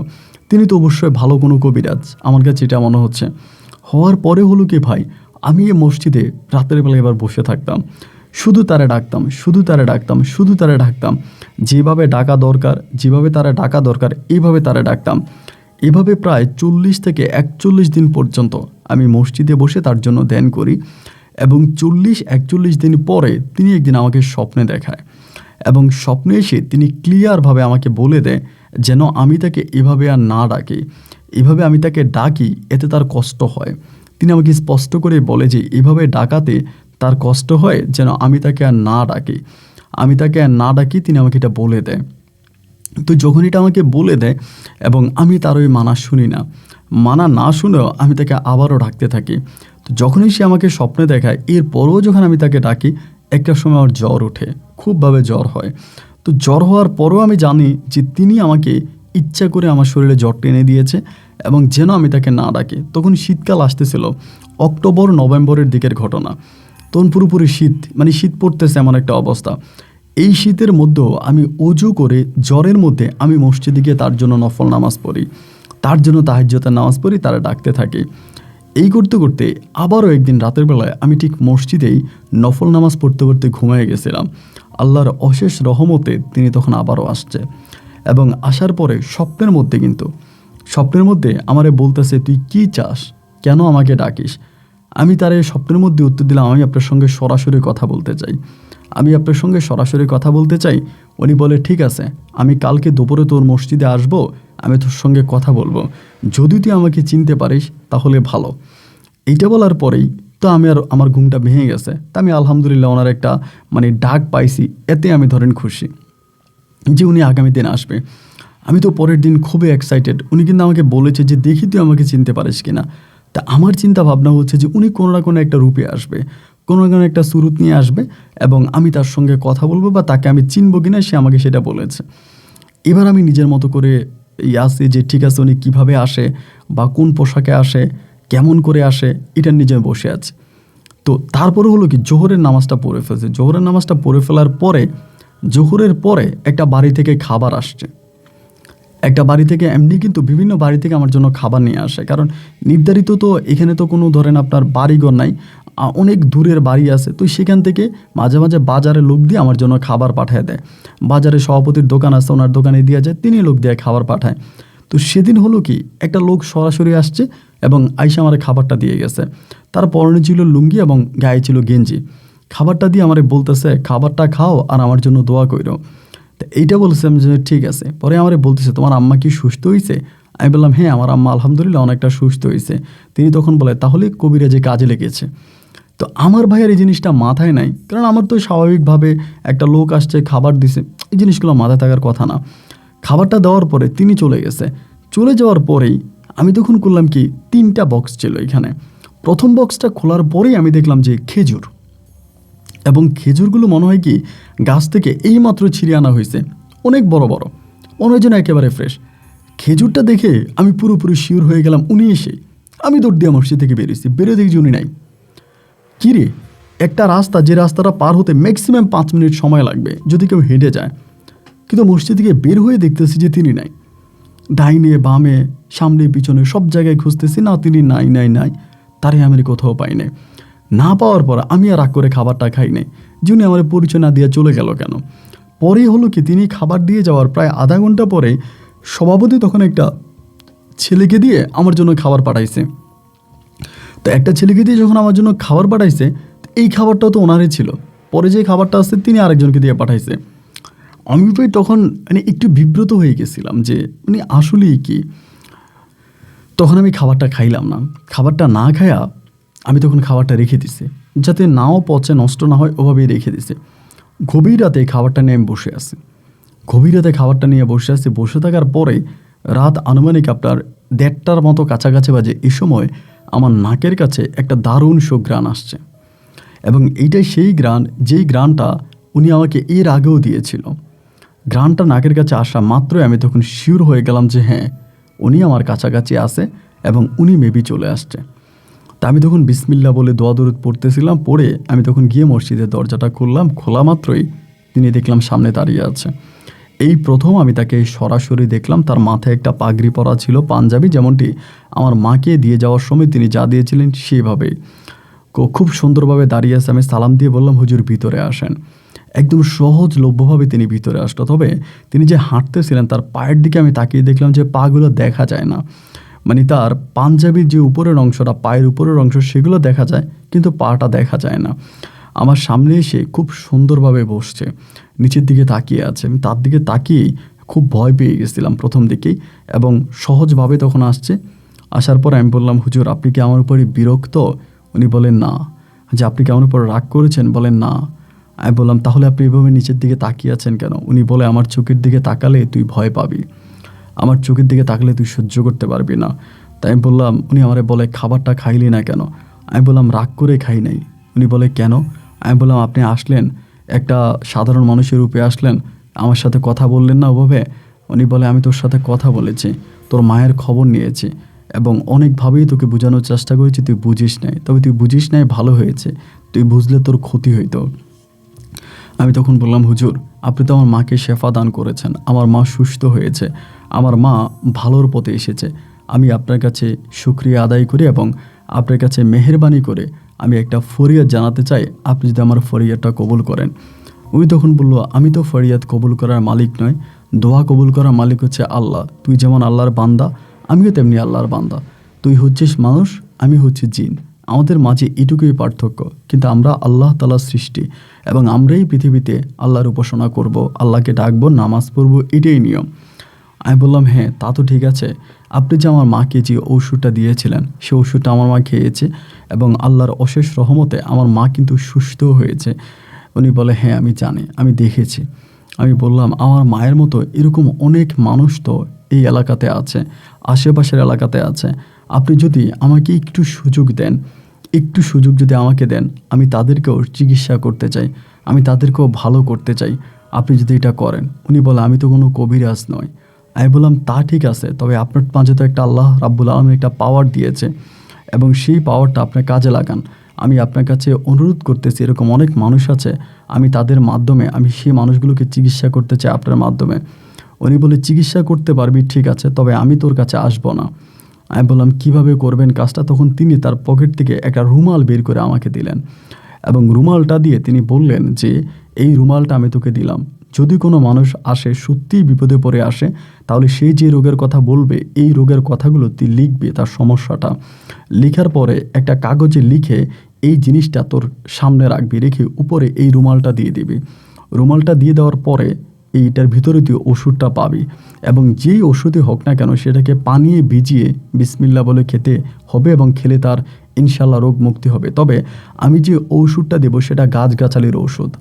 তিনি তো অবশ্যই ভালো কোনো কবিরাজ, আমার কাছে এটা মনে হচ্ছে। হওয়ার পরে হলো কি ভাই, আমি এই মসজিদে রাতের বেলায় এবার বসে থাকতাম, শুধু তারা ডাকতাম, যেভাবে ডাকা দরকার এইভাবে তারা ডাকতাম। এভাবে প্রায় 40 থেকে 41 দিন পর্যন্ত আমি মসজিদে বসে তার জন্য ধ্যান করি, এবং 40-41 দিন পরে তিনি একদিন আমাকে স্বপ্নে দেখায়, এবং স্বপ্নে এসে তিনি ক্লিয়ারভাবে আমাকে বলে দেয় যেন আমি তাকে এভাবে আর না ডাকি, এভাবে আমি তাকে ডাকি এতে তার কষ্ট হয়। তিনি আমাকে স্পষ্ট করে বলে যে এভাবে ডাকাতে তার কষ্ট হয়, যেন আমি তাকে আর না ডাকি, তিনি আমাকে এটা বলে দেয়। তো যখন এটা আমাকে বলে দেয় এবং আমি তার ওই মানা না শুনেও আমি তাকে আবারও ডাকতে থাকি। তো যখনই সে আমাকে স্বপ্নে দেখায়, এরপরও যখন আমি তাকে ডাকি, একটা সময় আমার জ্বর ওঠে, খুবভাবে জ্বর হয়। তো জ্বর হওয়ার পরও আমি জানি যে তিনি আমাকে ইচ্ছা করে আমার শরীরে জ্বর টেনে দিয়েছে এবং যেন আমি তাকে না ডাকি। তখন শীতকাল আসতেছিল, অক্টোবর-নভেম্বরের দিকের ঘটনা। তখন পুরোপুরি শীত পড়তেছে এমন একটা অবস্থা। এই শীতের মধ্যেও আমি অজু করে জ্বরের মধ্যে আমি মসজিদে গিয়ে তার জন্য নফল নামাজ পড়ি, তার জন্য তাহাজ্জুদের নামাজ পড়ি, তারা ডাকতে থাকে। এই করতে করতে আবারও একদিন রাতের বেলায় আমি ঠিক মসজিদেই নফল নামাজ পড়তে ঘুমিয়ে গেছিলাম। আল্লাহর অশেষ রহমতে তিনি তখন আবারও আসছে, এবং আসার পরে স্বপ্নের মধ্যে আমারে বলতেছে, তুই কি চাস, কেন আমাকে ডাকিস? আমি তার এই স্বপ্নের মধ্যে উত্তর দিলাম, আমি আপনার সঙ্গে সরাসরি কথা বলতে চাই। উনি বলে, ঠিক আছে, আমি কালকে দুপুরে তোর মসজিদে আসবো, আমি তোর সঙ্গে কথা বলবো, যদি তুই আমাকে চিনতে পারিস তাহলে ভালো। এইটা বলার পরেই তো আমার ঘুমটা ভেঙে গেছে। তা আমি আলহামদুলিল্লাহ ওনার একটা ডাক পাইছি, এতে আমি ধরেন খুশি যে উনি আগামী দিন আসবে। আমি তো পরের দিন খুবই এক্সাইটেড। উনি কিন্তু আমাকে বলেছে যে দেখি তুই আমাকে চিনতে পারিস কিনা। তা আমার চিন্তা ভাবনা হচ্ছে যে উনি কোনো না কোনো একটা রূপে আসবে, কোনো না কোনো একটা সুরুত নিয়ে আসবে, এবং আমি তার সঙ্গে কথা বলবো বা তাকে আমি চিনবো কিনা সে আমাকে সেটা বলেছে। এবার আমি নিজের মতো করে আসি যে ঠিক আছে, উনি কীভাবে আসে বা কোন পোশাকে আসে, কেমন করে আসে, এটা নিজে বসে আছে। তো তারপরে হলো কি, জোহরের নামাজটা পড়ে ফেলার পরে জোহরের পরে একটা বাড়ি থেকে খাবার আসছে। একটা বাড়ি থেকে এমনি কিন্তু বিভিন্ন বাড়ি থেকে আমার জন্য খাবার নিয়ে আসে, কারণ নির্ধারিত তো এখানে তো কোনো ধরেন আপনার বাড়িঘর নাই, অনেক দূরের বাড়ি আছে। তো সেখান থেকে মাঝে মাঝে বাজারে লোক দিয়ে আমার জন্য খাবার পাঠায় দেয়। বাজারে সভাপতির দোকান আছে, ওনার দোকানে দেওয়া যায়, তিনি লোক দিয়ে খাবার পাঠায়। তো সেদিন হলো কি, একটা লোক সরাসরি আসছে এবং আইসা আমার খাবারটা দিয়ে গেছে। তার পরনে ছিল লুঙ্গি এবং গায়ে ছিল গেঞ্জি। খাবারটা দিয়ে আমারে বলতেছে, খাবারটা খাও আর আমার জন্য দোয়া কইরো। তো এইটা বলছিলাম যে ঠিক আছে। পরে আমারে বলতেছে, তোমার আম্মা কি সুস্থ হয়েছে? আমি বললাম, হ্যাঁ, আমার আম্মা আলহামদুলিল্লাহ অনেকটা সুস্থ হয়েছে। তিনি তখন বলে, তাহলে কবিরাজে কাজে লেগেছে। তো আমার ভাইয়ের এই জিনিসটা মাথায় নাই, কারণ আমার তো স্বাভাবিকভাবে একটা লোক আসছে, খাবার দিছে, এই জিনিসগুলো মাথায় থাকার কথা না। খাবারটা দেওয়ার পরে তিনি চলে যাওয়ার পরেই আমি তখন করলাম কি, 3টা বক্স ছিল এখানে। প্রথম বক্সটা খোলার পরেই আমি দেখলাম যে খেজুর, এবং খেজুরগুলো মনে হয় কি গাছ থেকে এইমাত্র ছিঁড়ে আনা হয়েছে, অনেক বড় বড়, মনে হয় যেন একেবারে ফ্রেশ। খেজুরটা দেখে আমি পুরোপুরি শিওর হয়ে গেলাম উনি এসে। আমি দৌড় দিয়ে মসজিদ থেকে বেরিয়েছি, বেরিয়ে দেখছি উনি নাই। কী রে, একটা রাস্তা যে রাস্তাটা পার হতে ম্যাক্সিমাম 5 মিনিট সময় লাগবে যদি কেউ হেঁটে যায়, কিন্তু মসজিদ থেকে বের হয়ে দেখতেছি যে তিনি নাই। ডাইনে বামে সামনে পিছনে সব জায়গায় খুঁজতেছি, না তিনি নাই নাই নাই, তারে আমি কোথাও পাই নাই। না পাওয়ার পর আমি আর রাগ করে খাবারটা খাই নাই, যিনি আমার পরিচয় না দিয়ে চলে গেল কেন। পরে হলো কি, তিনি খাবার দিয়ে যাওয়ার প্রায় আধা ঘন্টা পরে সভাপতি তখন একটা ছেলেকে দিয়ে আমার জন্য খাবার পাঠাইছে। তো একটা ছেলেকে দিয়ে যখন আমার জন্য খাবার পাঠাইছে, এই খাবারটাও তো ওনারই ছিল। পরে যে খাবারটা আসছে তিনি আরেকজনকে দিয়ে পাঠাইছে। আমি ভাই তখন মানে একটু বিব্রত হয়ে গেছিলাম যে উনি আসলেই কি। তখন আমি খাবারটা খাইলাম না। খাবারটা না খায়া আমি তখন খাবারটা রেখে দিছি, যাতে নাও পচে নষ্ট না হয়, ওভাবেই রেখে দিছি। গভীর রাতে খাবারটা নিয়ে আমি বসে আছি। গভীর রাতে খাবারটা নিয়ে বসে আছি। বসে থাকার পরে রাত আনুমানিক আপনার 1:30টার মতো কাছাকাছি বাজে। এই সময় আমার নাকের কাছে একটা দারুণ সুঘ্রাণ আসছে, এবং এইটাই সেই ঘ্রাণ যেই ঘ্রাণটা উনি আমাকে এর আগেও দিয়েছিল। ঘ্রাণটা নাকের কাছে আসা মাত্রই আমি তখন শিওর হয়ে গেলাম যে হ্যাঁ, উনি আমার কাছাকাছি আছে এবং উনি মেবি চলে আসছে। তা আমি তখন বিসমিল্লাহ বলে দোয়া দরুদ পড়তেছিলাম। পড়ে আমি তখন গিয়ে মসজিদের দরজাটা খুললাম। খোলা মাত্রই তিনি দেখলাম সামনে দাঁড়িয়ে আছে। এই প্রথম আমি তাকে সরাসরি দেখলাম। তার মাথায় একটা পাগড়ি পরা ছিল, পাঞ্জাবি, যেমনটি আমার মাকে দিয়ে যাওয়ার সময় তিনি যা দিয়েছিলেন সেইভাবেই। খুব সুন্দরভাবে দাঁড়িয়ে আছে। আমি সালাম দিয়ে বললাম, হুজুর ভিতরে আসেন। একদম সহজলভ্যভাবে তিনি ভিতরে আসলো। তবে তিনি যে হাঁটতেছিলেন তার পায়ের দিকে আমি তাকিয়ে দেখলাম যে পাগুলো দেখা যায় না। মানে তার পাঞ্জাবির যে উপরের অংশটা, পায়ের উপরের অংশ, সেগুলো দেখা যায়, কিন্তু পাটা দেখা যায় না। আমার সামনে এসে খুব সুন্দরভাবে বসছে, নিচের দিকে তাকিয়ে আছে। আমি তার দিকে তাকিয়েই খুব ভয় পেয়ে গেছিলাম প্রথম দিকেই, এবং সহজভাবে তখন আসছে। আসার পর আমি বললাম, হুজুর আপনি কি আমার উপরে বিরক্ত? উনি বলেন না। যে আপনি কি আমার উপর রাগ করেছেন? বলেন না। আমি বললাম, তাহলে আপনি এভাবে নিচের দিকে তাকিয়ে আছেন কেন? উনি বলে, আমার চোখের দিকে তাকালে তুই ভয় পাবি, আমার চোখের দিকে তাকালে তুই সহ্য করতে পারবি না। তাই আমি বললাম, উনি আমারে বলে, খাবারটা খাইলি না কেন? আমি বললাম, রাগ করে খাই নাই। উনি বলে, কেন? আমি বললাম, আপনি আসলেন একটা সাধারণ মানুষের রূপে আসলেন, আমার সাথে কথা বললেন না ওভাবে? উনি বলে, আমি তোর সাথে কথা বলেছি, তোর মায়ের খবর নিয়েছি, এবং অনেকভাবেই তোকে বোঝানোর চেষ্টা করেছি, তুই বুঝিস নাই। তবে তুই বুঝিস নাই, ভালো হয়েছে, তুই বুঝলে তোর ক্ষতি হইতো। আমি তখন বললাম, হুজুর আপনি তো আমার মাকে শেফা দান করেছেন, আমার মা সুস্থ হয়েছে, আমার মা ভালোর পথে এসেছে। আমি আপনার কাছে শুকরিয়া আদায় করি এবং আপনার কাছে মেহেরবানি করে আমি একটা ফরিয়াদ জানাতে চাই, আপনি যদি আমার ফরিয়াদটা কবুল করেন। উনি তখন বলল, আমি তো ফরিয়াদ কবুল করার মালিক নয়, দোয়া কবুল করার মালিক হচ্ছে আল্লাহ। তুই যেমন আল্লাহর বান্দা, আমিও তেমনি আল্লাহর বান্দা। তুই হচ্ছিস মানুষ, আমি হচ্ছি জিন, আমাদের মাঝে এটুকুই পার্থক্য, কিন্তু আমরা আল্লাহ তাআলার সৃষ্টি, এবং আমরাই পৃথিবীতে আল্লাহর উপাসনা করব, আল্লাহকে ডাকবো, নামাজ পড়বো, এটাই নিয়ম। আমি বললাম, হ্যাঁ তা তো ঠিক আছে, আপনি যে আমার মাকে যে ওষুধটা দিয়েছিলেন সেই ওষুধটা আমার মা খেয়েছে, এবং আল্লাহর অশেষ রহমতে আমার মা কিন্তু সুস্থ হয়েছে। উনি বলে, হ্যাঁ আমি জানি, আমি দেখেছি। আমি বললাম, আমার মায়ের মতো এরকম অনেক মানুষ তো এই এলাকাতে আছে, আশেপাশের এলাকাতে আছে। আপনি যদি আমাকে একটু সুযোগ দেন, একটু সুযোগ যদি আমাকে দেন, আমি তাদেরকেও চিকিৎসা করতে চাই, আমি তাদেরকেও ভালো করতে চাই, আপনি যদি এটা করেন। উনি বলে, আমি তো কোনো কবিরাজ নই। আমি বললাম, তা ঠিক আছে, তবে আপনার মাঝে তো একটা আল্লাহ রাব্বুল আলামিন একটা পাওয়ার দিয়েছে, এবং সেই পাওয়ারটা আপনার কাজে লাগান। আমি আপনার কাছে অনুরোধ করতেছি, এরকম অনেক মানুষ আছে, আমি তাদের মাধ্যমে আমি সেই মানুষগুলোকে চিকিৎসা করতে চাই আপনার মাধ্যমে। উনি বলে, চিকিৎসা করতে পারবি, ঠিক আছে, তবে আমি তোর কাছে আসবো না। আমি বললাম, কীভাবে করবেন কাজটা? তখন তিনি তার পকেট থেকে একটা রুমাল বের করে আমাকে দিলেন, এবং রুমালটা দিয়ে তিনি বললেন যে, এই রুমালটা আমি তোকে দিলাম, যদি কোনো মানুষ আসে সত্যিই বিপদে পড়ে আসে, তাহলে সেই যে রোগের কথা বলবে, এই রোগের কথাগুলো তুই লিখবি, তার সমস্যাটা লিখার পরে একটা কাগজে লিখে এই জিনিসটা তোর সামনে রাখবি, রেখে উপরে এই রুমালটা দিয়ে দিবি। রুমালটা দিয়ে দেওয়ার পরে এইটার ভিতরে তুই ওষুধটা পাবি, এবং যেই ওষুধই হোক না কেন সেটাকে পানিয়ে ভিজিয়ে বিসমিল্লাহ বলে খেতে হবে, এবং খেলে তার ইনশাল্লাহ রোগ মুক্তি হবে। তবে আমি যে ওষুধটা দেবো সেটা গাছগাছালির ঔষধ,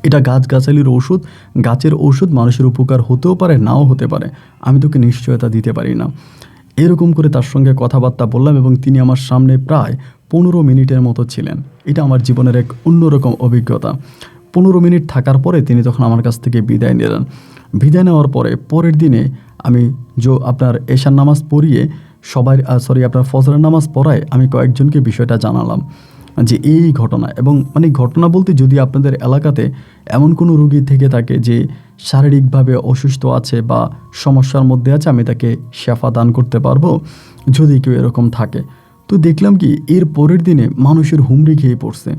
এটা গাছগাছালির ঔষধ। গাছের ঔষধ মানুষের উপকার হতেও পারে, নাও হতে পারে, আমি তোকে নিশ্চয়তা দিতে পারি না। এরকম করে তার সঙ্গে কথাবার্তা বললাম, এবং তিনি আমার সামনে প্রায় 15 মিনিটের মতো ছিলেন। এটা আমার জীবনের এক অন্যরকম অভিজ্ঞতা। 15 মিনিট থাকার পরে তিনি তখন আমার কাছ থেকে বিদায় নিলেন। বিদায় নেওয়ার পরে পরের দিনে আমি আপনার এশার নামাজ পড়িয়ে আপনার ফজরের নামাজ পড়ায় আমি কয়েকজনকে বিষয়টা জানালাম যে এই ঘটনা, এবং মানে ঘটনা বলতে যদি আপনাদের এলাকাতে এমন কোনো রোগী থেকে থাকে যে শারীরিকভাবে অসুস্থ আছে বা সমস্যার মধ্যে আছে, আমি তাকে শেফা দান করতে পারবো যদি কেউ এরকম থাকে। তো দেখলাম কি এর পরের দিনে মানুষের হুমড়ি খেয়ে পড়ছে।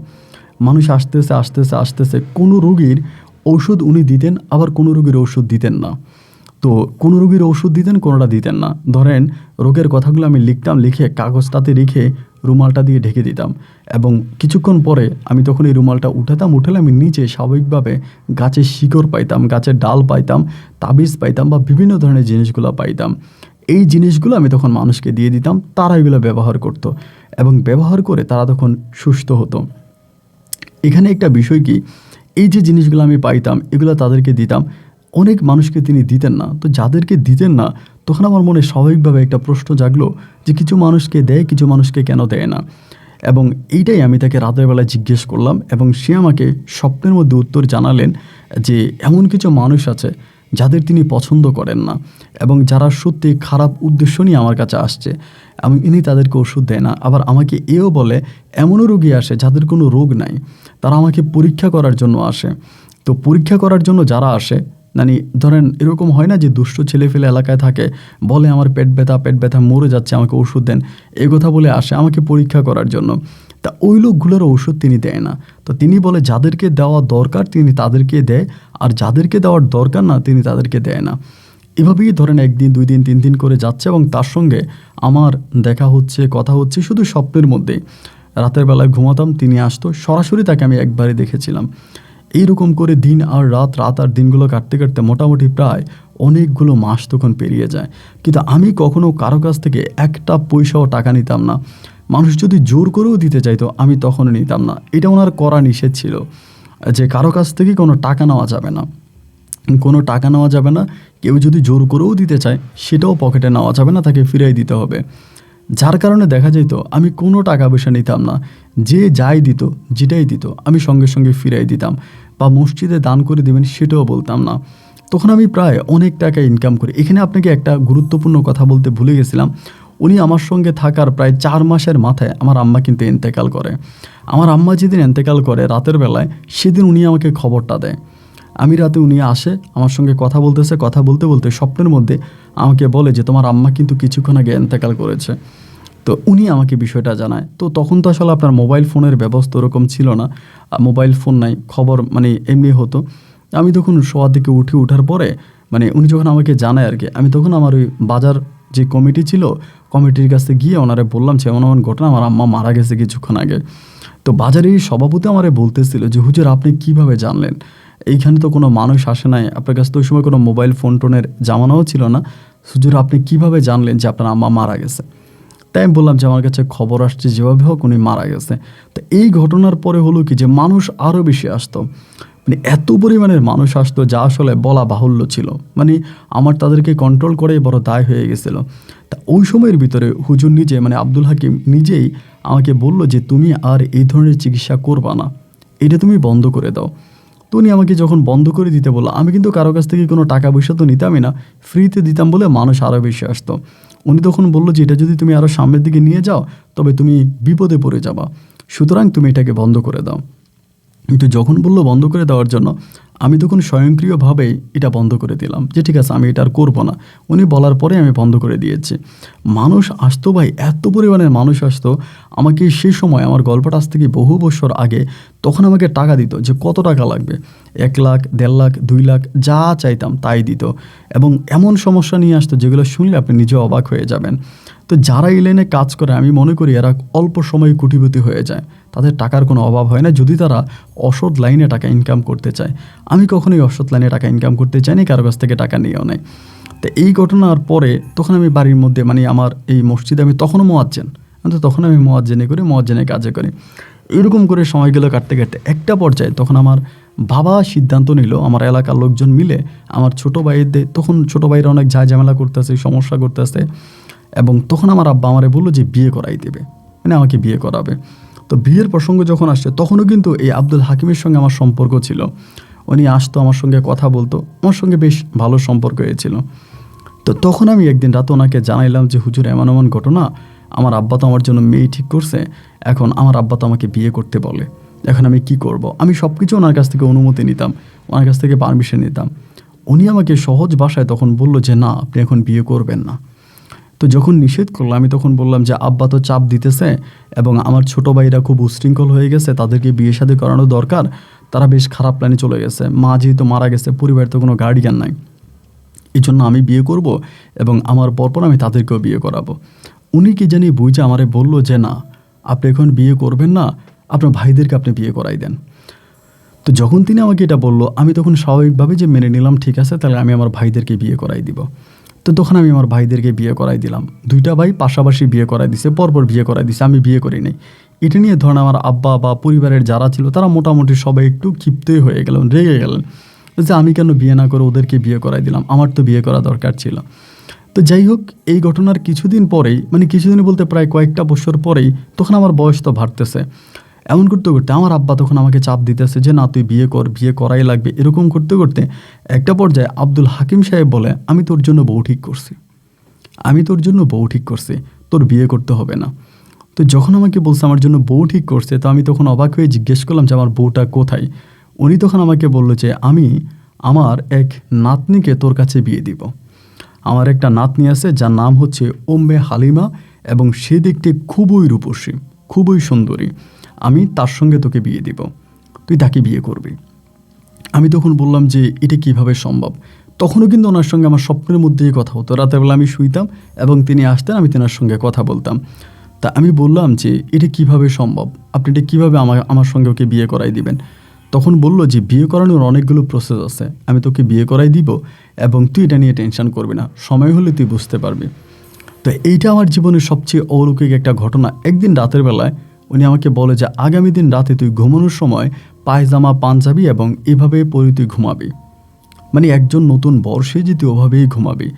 মানুষ আসতেছে কোনো রোগীর ঔষধ উনি দিতেন, আবার কোনো রোগীর ঔষধ দিতেন না। তো কোনো রোগীর ওষুধ দিতেন, কোনোটা দিতেন না। ধরেন রোগের কথাগুলো আমি লিখতাম, লিখে কাগজটাতে রেখে রুমালটা দিয়ে ঢেকে দিতাম, এবং কিছুক্ষণ পরে আমি তখন এই রুমালটা উঠালে আমি নিচে স্বাভাবিকভাবে গাছের শিকড় পাইতাম, গাছের ডাল পাইতাম, তাবিজ পাইতাম বা বিভিন্ন ধরনের জিনিসগুলো পাইতাম। এই জিনিসগুলো আমি তখন মানুষকে দিয়ে দিতাম, তারা এগুলো ব্যবহার করত, এবং ব্যবহার করে তারা তখন সুস্থ হতো। এখানে একটা বিষয় কি, এই যে জিনিসগুলো আমি পাইতাম এগুলো তাদেরকে দিতাম, অনেক মানুষকে তিনি দিতেন না। তো যাদেরকে দিতেন না, তখন আমার মনে স্বাভাবিকভাবে একটা প্রশ্ন জাগলো যে কিছু মানুষকে দেয়, কিছু মানুষকে কেন দেয় না। এবং এইটাই আমি তাকে রাতের বেলায় জিজ্ঞেস করলাম, এবং সে আমাকে স্বপ্নের মধ্যে উত্তর জানালেন যে এমন কিছু মানুষ আছে যাদের তিনি পছন্দ করেন না, এবং যারা সত্যি খারাপ উদ্দেশ্য নিয়ে আমার কাছে আসছে, ইনি তাদেরকে ওষুধ দেয় না। আবার আমাকে এও বলে এমনও রোগী আসে যাদের কোনো রোগ নাই, তারা আমাকে পরীক্ষা করার জন্য আসে। তো পরীক্ষা করার জন্য যারা আসে, মানে ধরেন এরকম হয় না যে দুষ্ট ছেলেফেলে এলাকায় থাকে, বলে আমার পেট ব্যথা মরে যাচ্ছে, আমাকে ওষুধ দেন, এই কথা বলে আসে আমাকে পরীক্ষা করার জন্য। তা ওই লোকগুলোর ওষুধ তিনি দেয় না। তো তিনি বলে যাদেরকে দেওয়া দরকার তিনি তাদেরকে দেয়, আর যাদেরকে দেওয়ার দরকার না তিনি তাদেরকে দেয় না। এভাবেই ধরেন 1 দিন 2 দিন 3 দিন করে যাচ্ছে, এবং তার সঙ্গে আমার দেখা হচ্ছে, কথা হচ্ছে শুধু স্বপ্নের মধ্যেই। রাতের বেলায় ঘুমাতাম, তিনি আসতো, সরাসরি তাকে আমি একবারই দেখেছিলাম। এইরকম করে দিন আর রাত আর দিনগুলো কাটতে কাটতে মোটামুটি প্রায় অনেকগুলো মাস তখন পেরিয়ে যায়। কিন্তু আমি কখনো কারো কাছ থেকে একটা পয়সাও টাকা নিতাম না। মানুষ যদি জোর করেও দিতে চাইতো আমি তখনও নিতাম না। এটা ওনার করা নিষেধ ছিল যে কারো কাছ থেকে কোনো টাকা নেওয়া যাবে না, কোনো টাকা নেওয়া যাবে না। কেউ যদি জোর করেও দিতে চায় সেটাও পকেটে নেওয়া যাবে না, তাকে ফিরিয়ে দিতে হবে। যার কারণে দেখা যেত আমি কোনো টাকা পয়সা নিতাম না, যে যাই দিত, যেটাই দিত আমি সঙ্গে সঙ্গে ফিরিয়ে দিতাম, বা মসজিদে দান করে দেবেন সেটাও বলতাম না। তখন আমি প্রায় অনেক টাকা ইনকাম করি। এখানে আপনাকে একটা গুরুত্বপূর্ণ কথা বলতে ভুলে গেছিলাম, উনি আমার সঙ্গে থাকার প্রায় 4 মাসের মাথায় আমার আম্মা কিন্তু ইন্তেকাল করে। আমার আম্মা যেদিন ইন্তেকাল করে রাতের বেলায়, সেদিন উনি আমাকে খবরটা দেয়। আমি রাতে, উনি আসে আমার সঙ্গে কথা বলতেছে, কথা বলতে বলতে স্বপ্নের মধ্যে আমাকে বলে যে তোমার আম্মা কিন্তু কিছুক্ষণ আগে ইন্তেকাল করেছে। তো উনি আমাকে বিষয়টা জানায়। তো তখন তো আসলে আপনার মোবাইল ফোনের ব্যবস্থা ওরকম ছিল না, মোবাইল ফোন নাই, খবর মানে এমনি হতো। আমি তখন শোয়া থেকে ওঠার পরে মানে উনি যখন আমাকে জানায় আর কি, আমি তখন আমার ওই বাজার যে কমিটি ছিল, কমিটির কাছে গিয়ে ওনারে বললাম যে এমন এমন ঘটনা, আমার আম্মা মারা গেছে কিছুক্ষণ আগে। তো বাজারের সভাপতি আমারে বলতেছিল যে হুজুর আপনি কিভাবে জানলেন, এইখানে তো কোনো মানুষ আসে নাই, আপনার কাছে তো ওই সময় কোনো মোবাইল ফোন টোনের জামানাও ছিল না, হুজুর আপনি কিভাবে জানলেন যে আপনার আম্মা মারা গেছে? তাই আমি বললাম যে আমার কাছে খবর আসছে যেভাবে হোক উনি মারা গেছে। তো এই ঘটনার পরে হলো কি যে মানুষ আরও বেশি আসতো, মানে এত পরিমাণের মানুষ আসতো যা আসলে বলা বাহুল্য ছিল। মানে আমার তাদেরকে কন্ট্রোল করেই বড় দায় হয়ে গেছিলো। তা ওই সময়ের ভিতরে হুজুর নিজে, মানে আব্দুল হাকিম নিজেই আমাকে বলল যে তুমি আর এই ধরনের চিকিৎসা করবা না, এটা তুমি বন্ধ করে দাও। তো উনি আমাকে যখন বন্ধ করে দিতে বললো, আমি কিন্তু কারো কাছ থেকে কোনো টাকা পয়সা তো নিতামই না, ফ্রিতে দিতাম বলে মানুষ আরও বেশি আসতো। উনি তখন বললো যে এটা যদি তুমি আরও সামনের দিকে নিয়ে যাও তবে তুমি বিপদে পড়ে যাবা, সুতরাং তুমি এটাকে বন্ধ করে দাও। কিন্তু যখন বললো বন্ধ করে দেওয়ার জন্য, আমি তখন স্বয়ংক্রিয়ভাবেই এটা বন্ধ করে দিলাম যে ঠিক আছে আমি এটা আর করবো না। উনি বলার পরে আমি বন্ধ করে দিয়েছি। মানুষ আসতো ভাই, এত পরিমাণের মানুষ আসতো। আমাকে সেই সময়, আমার গল্পটা আজ থেকে বহু বছর আগে, তখন আমাকে টাকা দিত যে কত টাকা লাগবে, 1 লাখ, 1.5 লাখ, 2 লাখ, যা চাইতাম তাই দিত। এবং এমন সমস্যা নিয়ে আসতো যেগুলো শুনলে আপনি নিজে অবাক হয়ে যাবেন। তো যারা এই লাইনে কাজ করে আমি মনে করি এরা অল্প সময়ে কোটিপতি হয়ে যায়, তাদের টাকার কোনো অভাব হয় না যদি তারা অসৎ লাইনে টাকা ইনকাম করতে চায়। আমি কখনোই অসৎ লাইনে টাকা ইনকাম করতে চাইনি, কারো কাছ থেকে টাকা নিয়েও নাই। তো এই ঘটনার পরে তখন আমি বাড়ির মধ্যে, মানে আমার এই মসজিদে আমি তখনও মুয়াজ্জিন, তো তখন আমি মুয়াজ্জিনে করি, মুয়াজ্জিনের কাজে করি। এরকম করে সময়গুলো কাটতে কাটতে একটা পর্যায়ে তখন আমার বাবা সিদ্ধান্ত নিল, আমার এলাকার লোকজন মিলে আমার ছোটো ভাইদের, তখন ছোটো ভাইরা অনেক ঝামেলা করতেছে, সমস্যা করতেছে, এবং তখন আমার আব্বা আমারে বললো যে বিয়ে করাই দেবে, মানে আমাকে বিয়ে করাবে। তো বিয়ের প্রসঙ্গ যখন আসছে তখনও কিন্তু এই আব্দুল হাকিমের সঙ্গে আমার সম্পর্ক ছিল। উনি আসতো, আমার সঙ্গে কথা বলতো, আমার সঙ্গে বেশ ভালো সম্পর্ক হয়েছিল। তো তখন আমি একদিন রাতে ওনাকে জানাইলাম যে হুজুর এমন এমন ঘটনা, আমার আব্বা তো আমার জন্য মেয়ে ঠিক করছে, এখন আমার আব্বা তো আমাকে বিয়ে করতে বলে, এখন আমি কি করব। আমি সব কিছু ওনার কাছ থেকে অনুমতি নিতাম, ওনার কাছ থেকে পারমিশন নিতাম। উনি আমাকে সহজ ভাষায় তখন বলল যে না, আপনি এখন বিয়ে করবেন না। তো যখন নিষেধ করলো আমি তখন বললাম যে আব্বা তো চাপ দিতেছে এবং আমার ছোট ভাইরা খুব উশৃঙ্খল হয়ে গেছে, তাদেরকে বিয়ে শাদী করানো দরকার, তারা বেশ খারাপ প্ল্যানে চলে গেছে, মা যেহেতু মারা গেছে, পরিবারের তো কোনো গার্ডিয়ান নাই, এই জন্য আমি বিয়ে করব এবং আমার পরপর আমি তাদেরকেও বিয়ে করাবো। উনি কি জানি বুঝে আমারে বলল যে না, আপনি এখন বিয়ে করবেন না, আপনার ভাইদেরকে আপনি বিয়ে করাই দেন। তো যখন তিনি আমাকে এটা বলল আমি তখন স্বাভাবিকভাবে যে মেনে নিলাম, ঠিক আছে তাহলে আমি আমার ভাইদেরকে বিয়ে করাই দিব। তো তখন আমি আমার ভাইদেরকে বিয়ে করাই দিলাম। দুইটা ভাই পাশাপাশি বিয়ে করাই দিছে, পরপর বিয়ে করাই দিছে, আমি বিয়ে করি নাই। এটা নিয়ে ধরেন আমার আব্বা বা পরিবারের যারা ছিল তারা মোটামুটি সবাই একটু ক্ষিপ্তই হয়ে গেলেন, রেগে গেলেন যে আমি কেন বিয়ে না করে ওদেরকে বিয়ে করাই দিলাম, আমার তো বিয়ে করা দরকার ছিল। তো যাই হোক, এই ঘটনার কিছুদিন পরেই, মানে কিছুদিন বলতে প্রায় কয়েকটা বছর পরেই, তখন আমার বয়স তো বাড়তেছে, এমন করতে করতে আমার আব্বা তখন আমাকে চাপ দিতেছে যে না তুই বিয়ে কর, বিয়ে করাই লাগবে। এরকম করতে করতে একটা পর্যায়ে আব্দুল হাকিম সাহেব বলে আমি তোর জন্য বউ ঠিক করছি, আমি তোর জন্য বউ ঠিক করছি, তোর বিয়ে করতে হবে না। তো যখন আমাকে বলছে আমার জন্য বউ ঠিক করছে, তো আমি তখন অবাক হয়ে জিজ্ঞেস করলাম যে আমার বউটা কোথায়। উনি তখন আমাকে বলল যে আমি আমার এক নাতনিকে তোর কাছে বিয়ে দিব। আমার একটা নাতনি আছে যার নাম হচ্ছে উম্মে হালিমা এবং সে দেখতে খুবই রূপসী, খুবই সুন্দরী, আমি তার সঙ্গে তোকে বিয়ে দিব, তুই তাকে বিয়ে করবি। আমি তখন বললাম যে এটা কিভাবে সম্ভব। তখনও কিন্তু ওনার সঙ্গে আমার স্বপ্নের মধ্যেই কথা হতো, রাতের বেলা আমি শুইতাম এবং তিনি আসতেন, আমি তেনার সঙ্গে কথা বলতাম। তা আমি বললাম যে এটা কিভাবে সম্ভব, আপনি এটা কীভাবে আমার সঙ্গে ওকে বিয়ে করাই দিবেন। তখন বলল যে বিয়ে করানোর অনেকগুলো প্রসেস আছে, আমি তোকে বিয়ে করাই দিব এবং তুই এটা নিয়ে টেনশন করবি না, সময় হলে তুই বুঝতে পারবি। তো এইটা আমার জীবনের সবচেয়ে অলৌকিক একটা ঘটনা। একদিন রাতের বেলায় উনি আমাকে বলে যে আগামী দিন রাতে তুই ঘুমানোর সময় পায়জামা পাঞ্জাবি এবং এভাবে পরে তুই ঘুমাবি, মানে একজন নতুন বর্ষে যে তুই ওভাবেই ঘুমাবি,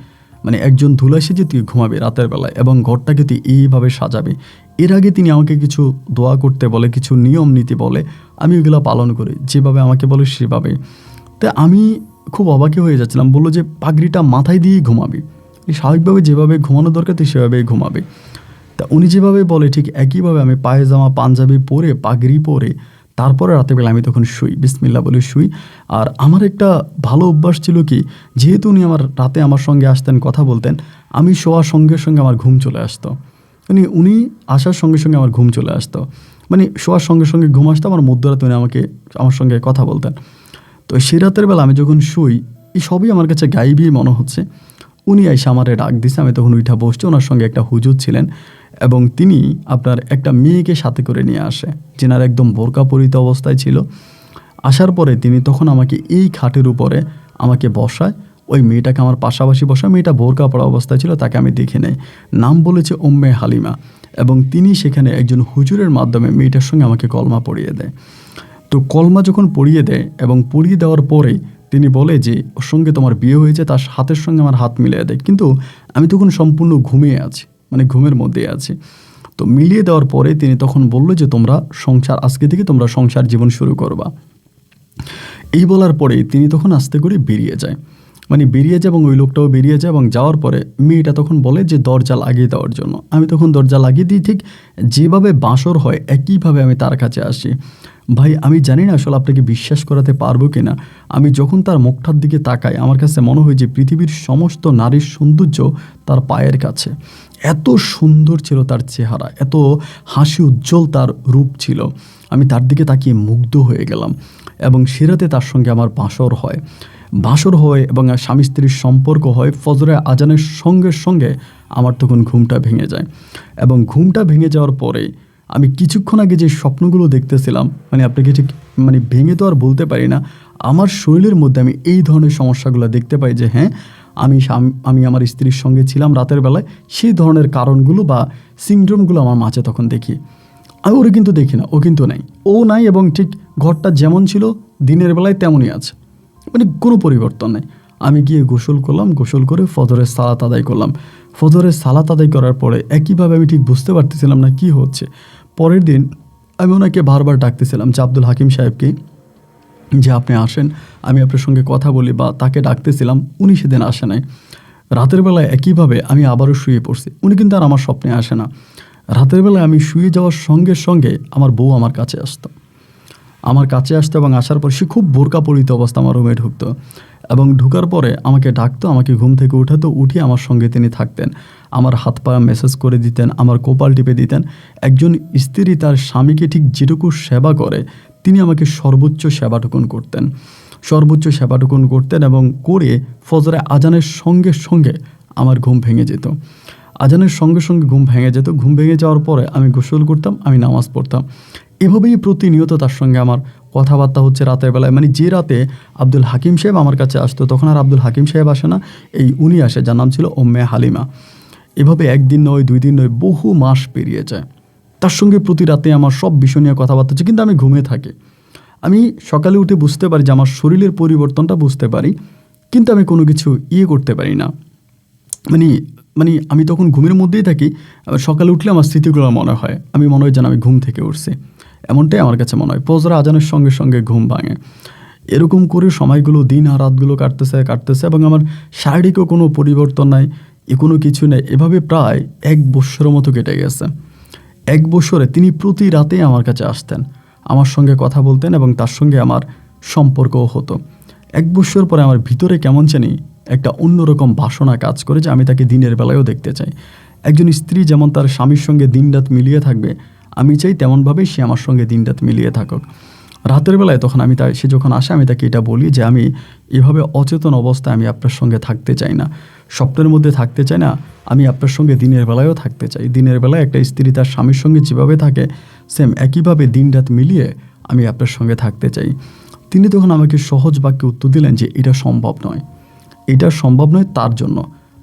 মানে একজন ধুলাসে যে তুই ঘুমাবি রাতের বেলায় এবং ঘরটাকে তুই এইভাবে সাজাবি। এর আগে তিনি আমাকে কিছু দোয়া করতে বলে, কিছু নিয়ম নীতি বলে, আমি ওইগুলো পালন করি, যেভাবে আমাকে বলে সেভাবে। তো আমি খুব অবাকই হয়ে যাচ্ছিলাম। বললো যে পাগড়িটা মাথায় দিয়েই ঘুমাবি, স্বাভাবিকভাবে যেভাবে ঘুমানো দরকার তুই সেভাবেই ঘুমাবি। তা উনি যেভাবে বলে ঠিক একইভাবে আমি পায়জামা পাঞ্জাবি পরে, পাগড়ি পরে, তারপরে রাতেরবেলা আমি তখন শুই, বিসমিল্লাহ বলে শুই। আর আমার একটা ভালো অভ্যাস ছিল কি, যেহেতু উনি আমার রাতে আমার সঙ্গে আসতেন, কথা বলতেন, আমি শোয়ার সঙ্গে সঙ্গে আমার ঘুম চলে আসতো, মানে উনি আসার সঙ্গে সঙ্গে আমার ঘুম চলে আসতো, মানে শোয়ার সঙ্গে সঙ্গে ঘুম আসতো, আমার মধ্যরাতে উনি আমার সঙ্গে কথা বলতেন। তো সেই রাতের বেলা আমি যখন শুই, এই সবই আমার কাছে গায়েবী মনে হচ্ছে। উনি এসে আমারে ডাক দিছে, আমি তখন উঠা বসছি, ওনার সঙ্গে একটা হুজুর ছিলেন এবং তিনি আপনার একটা মেয়েকে সাথে করে নিয়ে আসে, যেনার একদম বোরকা পরিহিত অবস্থায় ছিল। আসার পরে তিনি তখন আমাকে এই খাটের উপরে আমাকে বসায়, ওই মেয়েটাকে আমার পাশাপাশি বসায়, মেয়েটা বোরকা পরা অবস্থায় ছিল, তাকে আমি দেখে নেই, নাম বলেছে উম্মে হালিমা, এবং তিনি সেখানে একজন হুজুরের মাধ্যমে মেয়েটার সঙ্গে আমাকে কলমা পড়িয়ে দেয়। তো কলমা যখন পড়িয়ে দেয় এবং পড়িয়ে দেওয়ার পরেই তিনি বলে যে ওর সঙ্গে তোমার বিয়ে হয়েছে, তার হাতের সঙ্গে আমার হাত মিলিয়ে দেয়, কিন্তু আমি তখন সম্পূর্ণ ঘুমিয়ে আছি, মানে ঘুমের মধ্যে আছি। তো মিলিয়ে দেওয়ার পরে তিনি তখন বললো যে তোমরা আজকে থেকে তোমরা সংসার জীবন শুরু করবা। এই বলার পরে তিনি তখন আস্তে করে বেরিয়ে যায়, মানে বেরিয়ে যায় এবং ওই লোকটাও বেরিয়ে যায়, এবং যাওয়ার পরে মেয়েটা তখন বলে যে দরজা লাগিয়ে দেওয়ার জন্য। আমি তখন দরজা লাগিয়ে দিই, ঠিক যেভাবে বাঁশর হয় একইভাবে আমি তার কাছে আসি। ভাই আমি জানি না আসলে আপনাকে বিশ্বাস করাতে পারবো কি না, আমি যখন তার মুখটার দিকে তাকাই আমার কাছে মনে হয় যে পৃথিবীর সমস্ত নারীর সৌন্দর্য তার পায়ের কাছে। এত সুন্দর ছিল তার চেহারা, এত হাসি উজ্জ্বল তার রূপ ছিল। আমি তার দিকে তাকিয়ে মুগ্ধ হয়ে গেলাম এবং সে রাতে তার সঙ্গে আমার বাসর হয় এবং স্বামী স্ত্রীর সম্পর্ক হয়। ফজরে আজানের সঙ্গে সঙ্গে আমার তখন ঘুমটা ভেঙে যায়, এবং ঘুমটা ভেঙে যাওয়ার পরে আমি কিছুক্ষণ আগে যে স্বপ্নগুলো দেখতেছিলাম, মানে আপনাকে ঠিক মানে ভেঙে তো আর বলতে পারি না, আমার শরীরের মধ্যে আমি এই ধরনের সমস্যাগুলো দেখতে পাই যে হ্যাঁ আমি আমার স্ত্রীর সঙ্গে ছিলাম রাতের বেলায়, সেই ধরনের কারণগুলো বা সিনড্রোমগুলো আমার মাঝে তখন দেখি। আমি ওরে কিন্তু দেখি না, ও কিন্তু নাই, ও নাই, এবং ঠিক ঘরটা যেমন ছিল দিনের বেলায় তেমনই আছে, মানে কোনো পরিবর্তন নেই। আমি গিয়ে গোসল করলাম, গোসল করে ফজরের সালাত আদায় করলাম। ফজরের সালাত আদায় করার পরে একইভাবে আমি ঠিক বুঝতে পারতেছিলাম না কি হচ্ছে। পরের দিন আমি ওনাকে বারবার ডাকতেছিলাম যে আব্দুল হাকিম সাহেবকে, যে আপনি আসেন, আমি আপনার সঙ্গে কথা বলি, বা তাকে ডাকতেছিলাম, উনি সেদিন আসে নাই। রাতের বেলায় একইভাবে আমি আবারও শুয়ে পড়ছি, উনি কিন্তু আর আমার স্বপ্নে আসে না। রাতের বেলায় আমি শুয়ে যাওয়ার সঙ্গে সঙ্গে আমার বউ আমার কাছে আসতো, এবং আসার পর সে খুব বোরকা পরিহিত অবস্থা আমার রুমে ঢুকতো, এবং ঢুকার পরে আমাকে ডাকতো, আমাকে ঘুম থেকে উঠাতো, উঠিয়ে আমার সঙ্গে তিনি থাকতেন, আমার হাত পা মেসেজ করে দিতেন, আমার কপাল টিপে দিতেন। একজন স্ত্রী তার স্বামীকে ঠিক যেটুকু সেবা করে, তিনি আমাকে সর্বোচ্চ সেবাটুকুন করতেন, এবং করে ফজরে আজানের সঙ্গে সঙ্গে আমার ঘুম ভেঙে যেত। ঘুম ভেঙে যাওয়ার পরে আমি গোসল করতাম, আমি নামাজ পড়তাম। এভাবেই প্রতিনিয়ত তার সঙ্গে আমার কথাবার্তা হচ্ছে রাতের বেলায়। মানে যে রাতে আব্দুল হাকিম সাহেব আমার কাছে আসতো, তখন আর আব্দুল হাকিম সাহেব আসে না, উনি আসে, যার নাম ছিল উম্মে হালিমা। এভাবে একদিন নয়, 2 দিন নয়, বহু মাস পেরিয়ে যায়। তার সঙ্গে প্রতি রাতে আমার সব বিষয় নিয়ে কথাবার্তা হচ্ছে, কিন্তু আমি ঘুমিয়ে থাকি। আমি সকালে উঠে বুঝতে পারি যে আমার শরীরের পরিবর্তনটা বুঝতে পারি, কিন্তু আমি কোনো কিছু করতে পারি না। মানে আমি তখন ঘুমের মধ্যেই থাকি। সকালে উঠলে আমার স্মৃতিগুলো মনে হয়, যেন আমি ঘুম থেকে উঠছি, এমনটাই আমার কাছে মনে হয়। ফজর আজানের সঙ্গে সঙ্গে ঘুম ভাঙে। এরকম করে সময়গুলো, দিন আর রাতগুলো কাটতেছে, এবং আমার শারীরিকও কোনো পরিবর্তন নাই, কোনো কিছু নেই। এভাবে প্রায় 1 বৎসরের মতো কেটে গেছে। 1 বৎসরে তিনি প্রতি রাতেই আমার কাছে আসতেন, আমার সঙ্গে কথা বলতেন, এবং তার সঙ্গে আমার সম্পর্কও হতো। 1 বৎসর পরে আমার ভিতরে কেমন জানি একটা অন্যরকম বাসনা কাজ করে যে আমি তাকে দিনের বেলায়ও দেখতে চাই। একজন স্ত্রী যেমন তার স্বামীর সঙ্গে দিনরাত মিলিয়ে থাকবে, আমি চাই তেমনভাবেই সে আমার সঙ্গে দিনরাত মিলিয়ে থাকুক। রাতের বেলায় তখন সে যখন আসে, আমি তাকে এটা বলি যে আমি এভাবে অচেতন অবস্থায় আমি আপনার সঙ্গে থাকতে চাই না, স্বপ্নের মধ্যে থাকতে চাই না, আমি আপনার সঙ্গে দিনের বেলায়ও থাকতে চাই। দিনের বেলায় একটা স্ত্রী তার স্বামীর সঙ্গে যেভাবে থাকে, সেম একইভাবে দিনরাত মিলিয়ে আমি আপনার সঙ্গে থাকতে চাই। তিনি তখন আমাকে সহজ বাক্যে উত্তর দিলেন যে এটা সম্ভব নয় তার জন্য।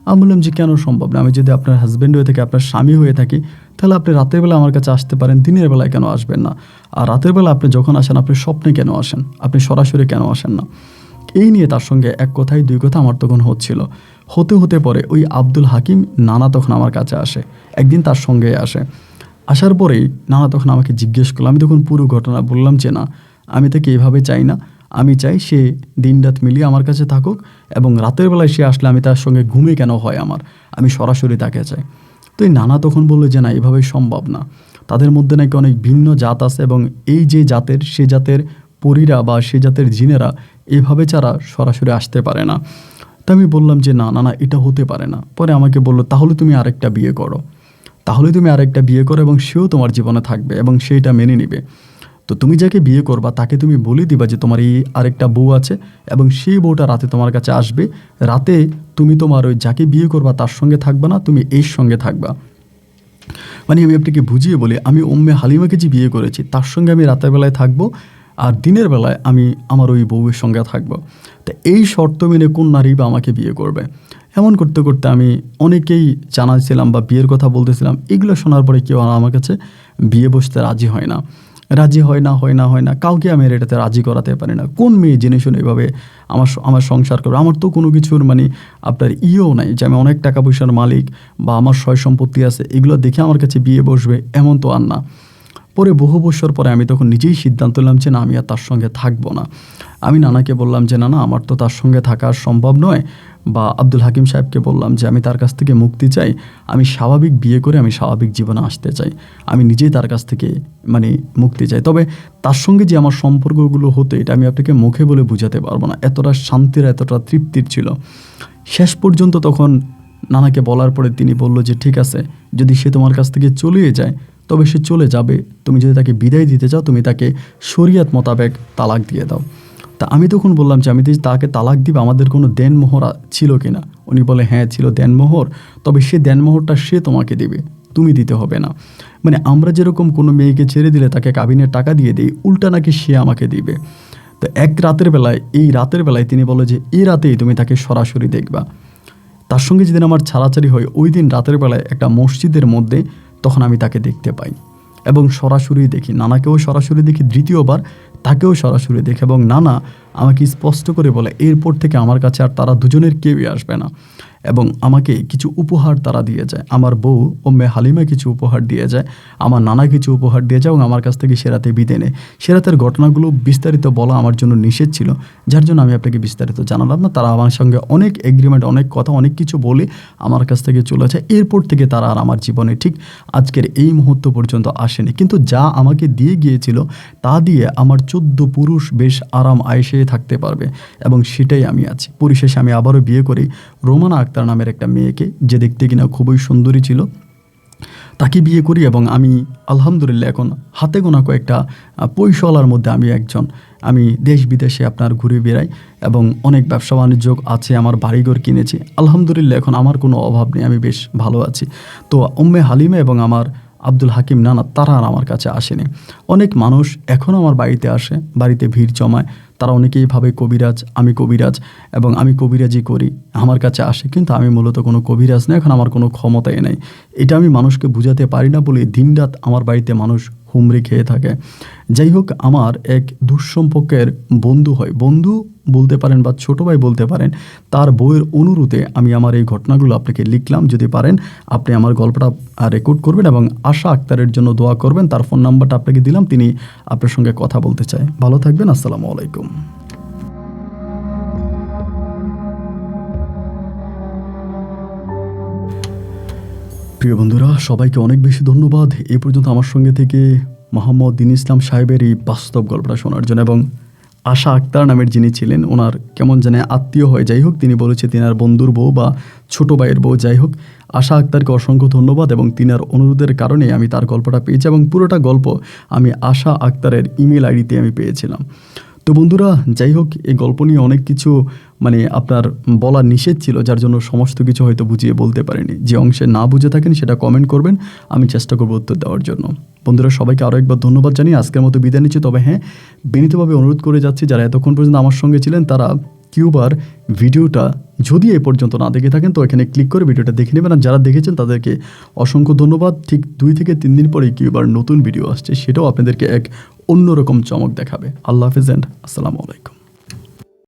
আমি বললাম যে কেন সম্ভব না? আমি যদি আপনার হাজব্যান্ড হয়ে থাকি, আপনার স্বামী হয়ে থাকি, তাহলে আপনি রাতের বেলা আমার কাছে আসতে পারেন, দিনের বেলায় কেন আসবেন না? আর রাতের বেলা আপনি যখন আসেন, আপনি স্বপ্নে কেন আসেন? আপনি সরাসরি কেন আসেন না? এই নিয়ে তার সঙ্গে 1 কথায় 2 কথা আমার তখন হচ্ছিল। হতে পরে ওই আব্দুল হাকিম নানা তখন আমার কাছে আসে, একদিন তার সঙ্গে আসে। আসার পরেই নানা তখন আমাকে জিজ্ঞেস করলো, আমি তখন পুরো ঘটনা বললাম যে না, আমি তাকে এভাবে চাই না, আমি চাই সে দিনরাত মিলিয়ে আমার কাছে থাকুক, এবং রাতের বেলায় সে আসলে আমি তার সঙ্গে ঘুমে কেন হয় আমি সরাসরি তাকে চাই। তো এই নানা তখন বললো যে না, এভাবে সম্ভব না, তাদের মধ্যে নাকি অনেক ভিন্ন জাত আছে, এবং এই যে জাতের, সে জাতের পরীরা বা সে জাতের জিনেরা এভাবে ছাড়া সরাসরি আসতে পারে না। তা আমি বললাম যে না, এটা হতে পারে না। পরে আমাকে বললো, তাহলে তুমি আরেকটা বিয়ে করো, এবং সেও তোমার জীবনে থাকবে, এবং সেইটা মেনে নিবে। তো তুমি যাকে বিয়ে করবা তাকে তুমি বলে দিবা যে তোমার এই আরেকটা বউ আছে, এবং সেই বউটা রাতে তোমার কাছে আসবে। রাতে তুমি তোমার ওই যাকে বিয়ে করবা তার সঙ্গে থাকবা না, তুমি এর সঙ্গে থাকবা। মানে আমি আপনাকে বুঝিয়ে বলি, আমি উম্মে হালিমাকে যে বিয়ে করেছি তার সঙ্গে আমি রাতের বেলায় থাকবো, আর দিনের বেলায় আমি আমার ওই বউয়ের সঙ্গে থাকবো। তো এই শর্ত মেনে কোন নারী বা আমাকে বিয়ে করবে? এমন করতে করতে আমি অনেকেই জানাছিলাম বা বিয়ের কথা বলতেছিলাম। এগুলো শোনার পরে কেউ আমার কাছে বিয়ে বসতে রাজি হয় না। কাউকে আমি এটাতে রাজি করাতে পারি না। কোন মেয়ে জেনে শুনে এভাবে আমার সংসার করবে? আমার তো কোনো কিছুর আপনার নাই যে আমি অনেক টাকা পয়সার মালিক বা আমার সয় সম্পত্তি আছে, এগুলো দেখে আমার কাছে বিয়ে বসবে, এমন তো আর না। পরে বহু বছর পরে আমি তখন নিজেই সিদ্ধান্ত নিলাম যে না, আমি আর তার সঙ্গে থাকবো না। আমি নানাকে বললাম যে না, আমার তো তার সঙ্গে থাকা সম্ভব নয়, বা আব্দুল হাকিম সাহেবকে বললাম যে আমি তার কাছ থেকে মুক্তি চাই, আমি স্বাভাবিক বিয়ে করে আমি স্বাভাবিক জীবনে আসতে চাই, আমি নিজেই তার কাছ থেকে মুক্তি চাই। তবে তার সঙ্গে যে আমার সম্পর্কগুলো হতো, এটা আমি আপনাকে মুখে বলে বোঝাতে পারবো না, এতটা শান্তির, এতটা তৃপ্তির ছিল। শেষ পর্যন্ত তখন নানাকে বলার পরে তিনি বলল যে ঠিক আছে, যদি সে তোমার কাছ থেকে চলে যায় তবে সে চলে যাবে, তুমি যদি তাকে বিদায় দিতে চাও তুমি তাকে শরিয়ত মোতাবেক তালাক দিয়ে দাও। তা আমি তখন বললাম যে আমি তাকে তালাক দিব, আমাদের কোনো দেনমোহর ছিল কিনা? উনি বলে হ্যাঁ ছিল দেনমোহর, তবে সে দেনমোহরটা সে তোমাকে দেবে, তুমি দিতে হবে না। আমরা যেরকম কোনো মেয়েকে ছেড়ে দিলে তাকে কাবিনের টাকা দিয়ে দিই, উল্টা নাকি সে আমাকে দিবে। তো এই রাতের বেলায় তিনি বলে যে এই রাতেই তুমি তাকে সরাসরি দেখবা। তার সঙ্গে যেদিন আমার ছাড়াছাড়ি হয়, ওই দিন রাতের বেলায় একটা মসজিদের মধ্যে তখন আমি তাকে দেখতে পাই, এবং সরাসরি দেখি। নানাকেও সরাসরি দেখি, দ্বিতীয়বার তাকেও সরাসরি দেখি, এবং নানা আমাকে স্পষ্ট করে বলে এরপর থেকে আমার কাছে আর তারা দুজনের কেউই আসবে না। এবং আমাকে কিছু উপহার তারা দিয়ে যায়। আমার বউ উম্মে হালিমা কিছু উপহার দিয়ে যায়, আমার নানা কিছু উপহার দিয়ে যায় এবং আমার কাছ থেকে সে রাতে বিদায় নেয়। সে রাতের ঘটনাগুলো বিস্তারিত বলা আমার জন্য নিষেধ ছিল, যার জন্য আমি আপনাকে বিস্তারিত জানালাম না। তারা আমার সঙ্গে অনেক এগ্রিমেন্ট, অনেক কথা, অনেক কিছু বলে আমার কাছ থেকে চলে যায়। এরপর থেকে তারা আর আমার জীবনে ঠিক আজকের এই মুহূর্ত পর্যন্ত আসেনি। কিন্তু যা আমাকে দিয়ে গিয়েছিল তা দিয়ে আমার 14 পুরুষ বেশ আরাম আয়েসে থাকতে পারবে এবং সেটাই আমি আছি। পরিশেষে আমি আবারও বিয়ে করি রোমানা আক্তার নামের একটা মেয়েকে, যে দেখতে কিনা খুবই সুন্দরী ছিল। তাকে বিয়ে করি এবং আমি আলহামদুলিল্লাহ এখন হাতে গোনা কয়েকটা পয়সাওয়ালার মধ্যে আমি একজন। আমি দেশ বিদেশে আপনার ঘুরে বেড়াই এবং অনেক ব্যবসা বাণিজ্য আছে, আমার বাড়িঘর কিনেছি। আলহামদুলিল্লাহ এখন আমার কোনো অভাব নেই, আমি বেশ ভালো আছি। তো উম্মে হালিমা এবং আমার আব্দুল হাকিম নানা তারা আর আমার কাছে আসেনি। অনেক মানুষ এখনও আমার বাড়িতে আসে, বাড়িতে ভিড় জমায়। তারা অনেকেই ভাবে কবিরাজ, আমি কবিরাজ এবং আমি কবিরাজি করি, আমার কাছে আসে। কিন্তু আমি মূলত কোনো কবিরাজ না, এখন আমার কোনো ক্ষমতাই নেই। এটা আমি মানুষকে বুঝাতে পারি না বলে দিনরাত আমার বাড়িতে মানুষ হুমড়ি খেয়ে থাকে। যাই হোক, আমার এক দুঃসম্পর্কের বন্ধু হয়, বন্ধু বলতে পারেন বা ছোটো ভাই বলতে পারেন, তার বইয়ের অনুরোধে আমি আমার এই ঘটনাগুলো আপনাকে লিখলাম। যদি পারেন আপনি আমার গল্পটা রেকর্ড করবেন এবং আশা আক্তারের জন্য দোয়া করবেন। তার ফোন নাম্বারটা আপনাকে দিলাম, তিনি আপনার সঙ্গে কথা বলতে চায়। ভালো থাকবেন, আসসালামু আলাইকুম। প্রিয় বন্ধুরা, সবাইকে অনেক বেশি ধন্যবাদ এই পর্যন্ত আমার সঙ্গে থেকে মোহাম্মদ দিন ইসলাম সাহেবের এই বাস্তব গল্পটা শোনার জন্য। এবং আশা আক্তার নামের যিনি ছিলেন, ওনার কেমন জানে আত্মীয় হয়, যাই হোক, তিনি বলেছে তিনার বন্ধুর বউ বা ছোটো ভাইয়ের বউ। যাই হোক, আশা আক্তারকে অসংখ্য ধন্যবাদ এবং তিনার অনুরোধের কারণে আমি তার গল্পটা পেয়েছি এবং পুরোটা গল্প আমি আশা আক্তারের ইমেল আইডিতে আমি পেয়েছিলাম। তো বন্ধুরা, যাই হোক, এই গল্প নিয়ে অনেক কিছু আপনার বলা নিষেধ ছিল, যার জন্য সমস্ত কিছু হয়তো বুঝিয়ে বলতে পারিনি। যে অংশে না বুঝে থাকেন সেটা কমেন্ট করবেন, আমি চেষ্টা করবো উত্তর দেওয়ার জন্য। বন্ধুরা, সবাইকে আরও একবার ধন্যবাদ জানিয়ে আজকের মতো বিদায় নিচ্ছি। তবে হ্যাঁ, বিনীতভাবে অনুরোধ করে যাচ্ছি, যারা এতক্ষণ পর্যন্ত আমার সঙ্গে ছিলেন তারা কিউবার ভিডিওটা যদি এই পর্যন্ত না দেখে থাকেন তো এখানে ক্লিক করে ভিডিওটা দেখে নেবেন। আর যারা দেখেছেন তাদেরকে অসংখ্য ধন্যবাদ। ঠিক 2 থেকে 3 দিন পরে কিউবার নতুন ভিডিও আসছে, সেটাও আপনাদেরকে এক অন্যরকম চমক দেখাবে। আল্লাহ হাফেজ এন্ড আসসালামু আলাইকুম।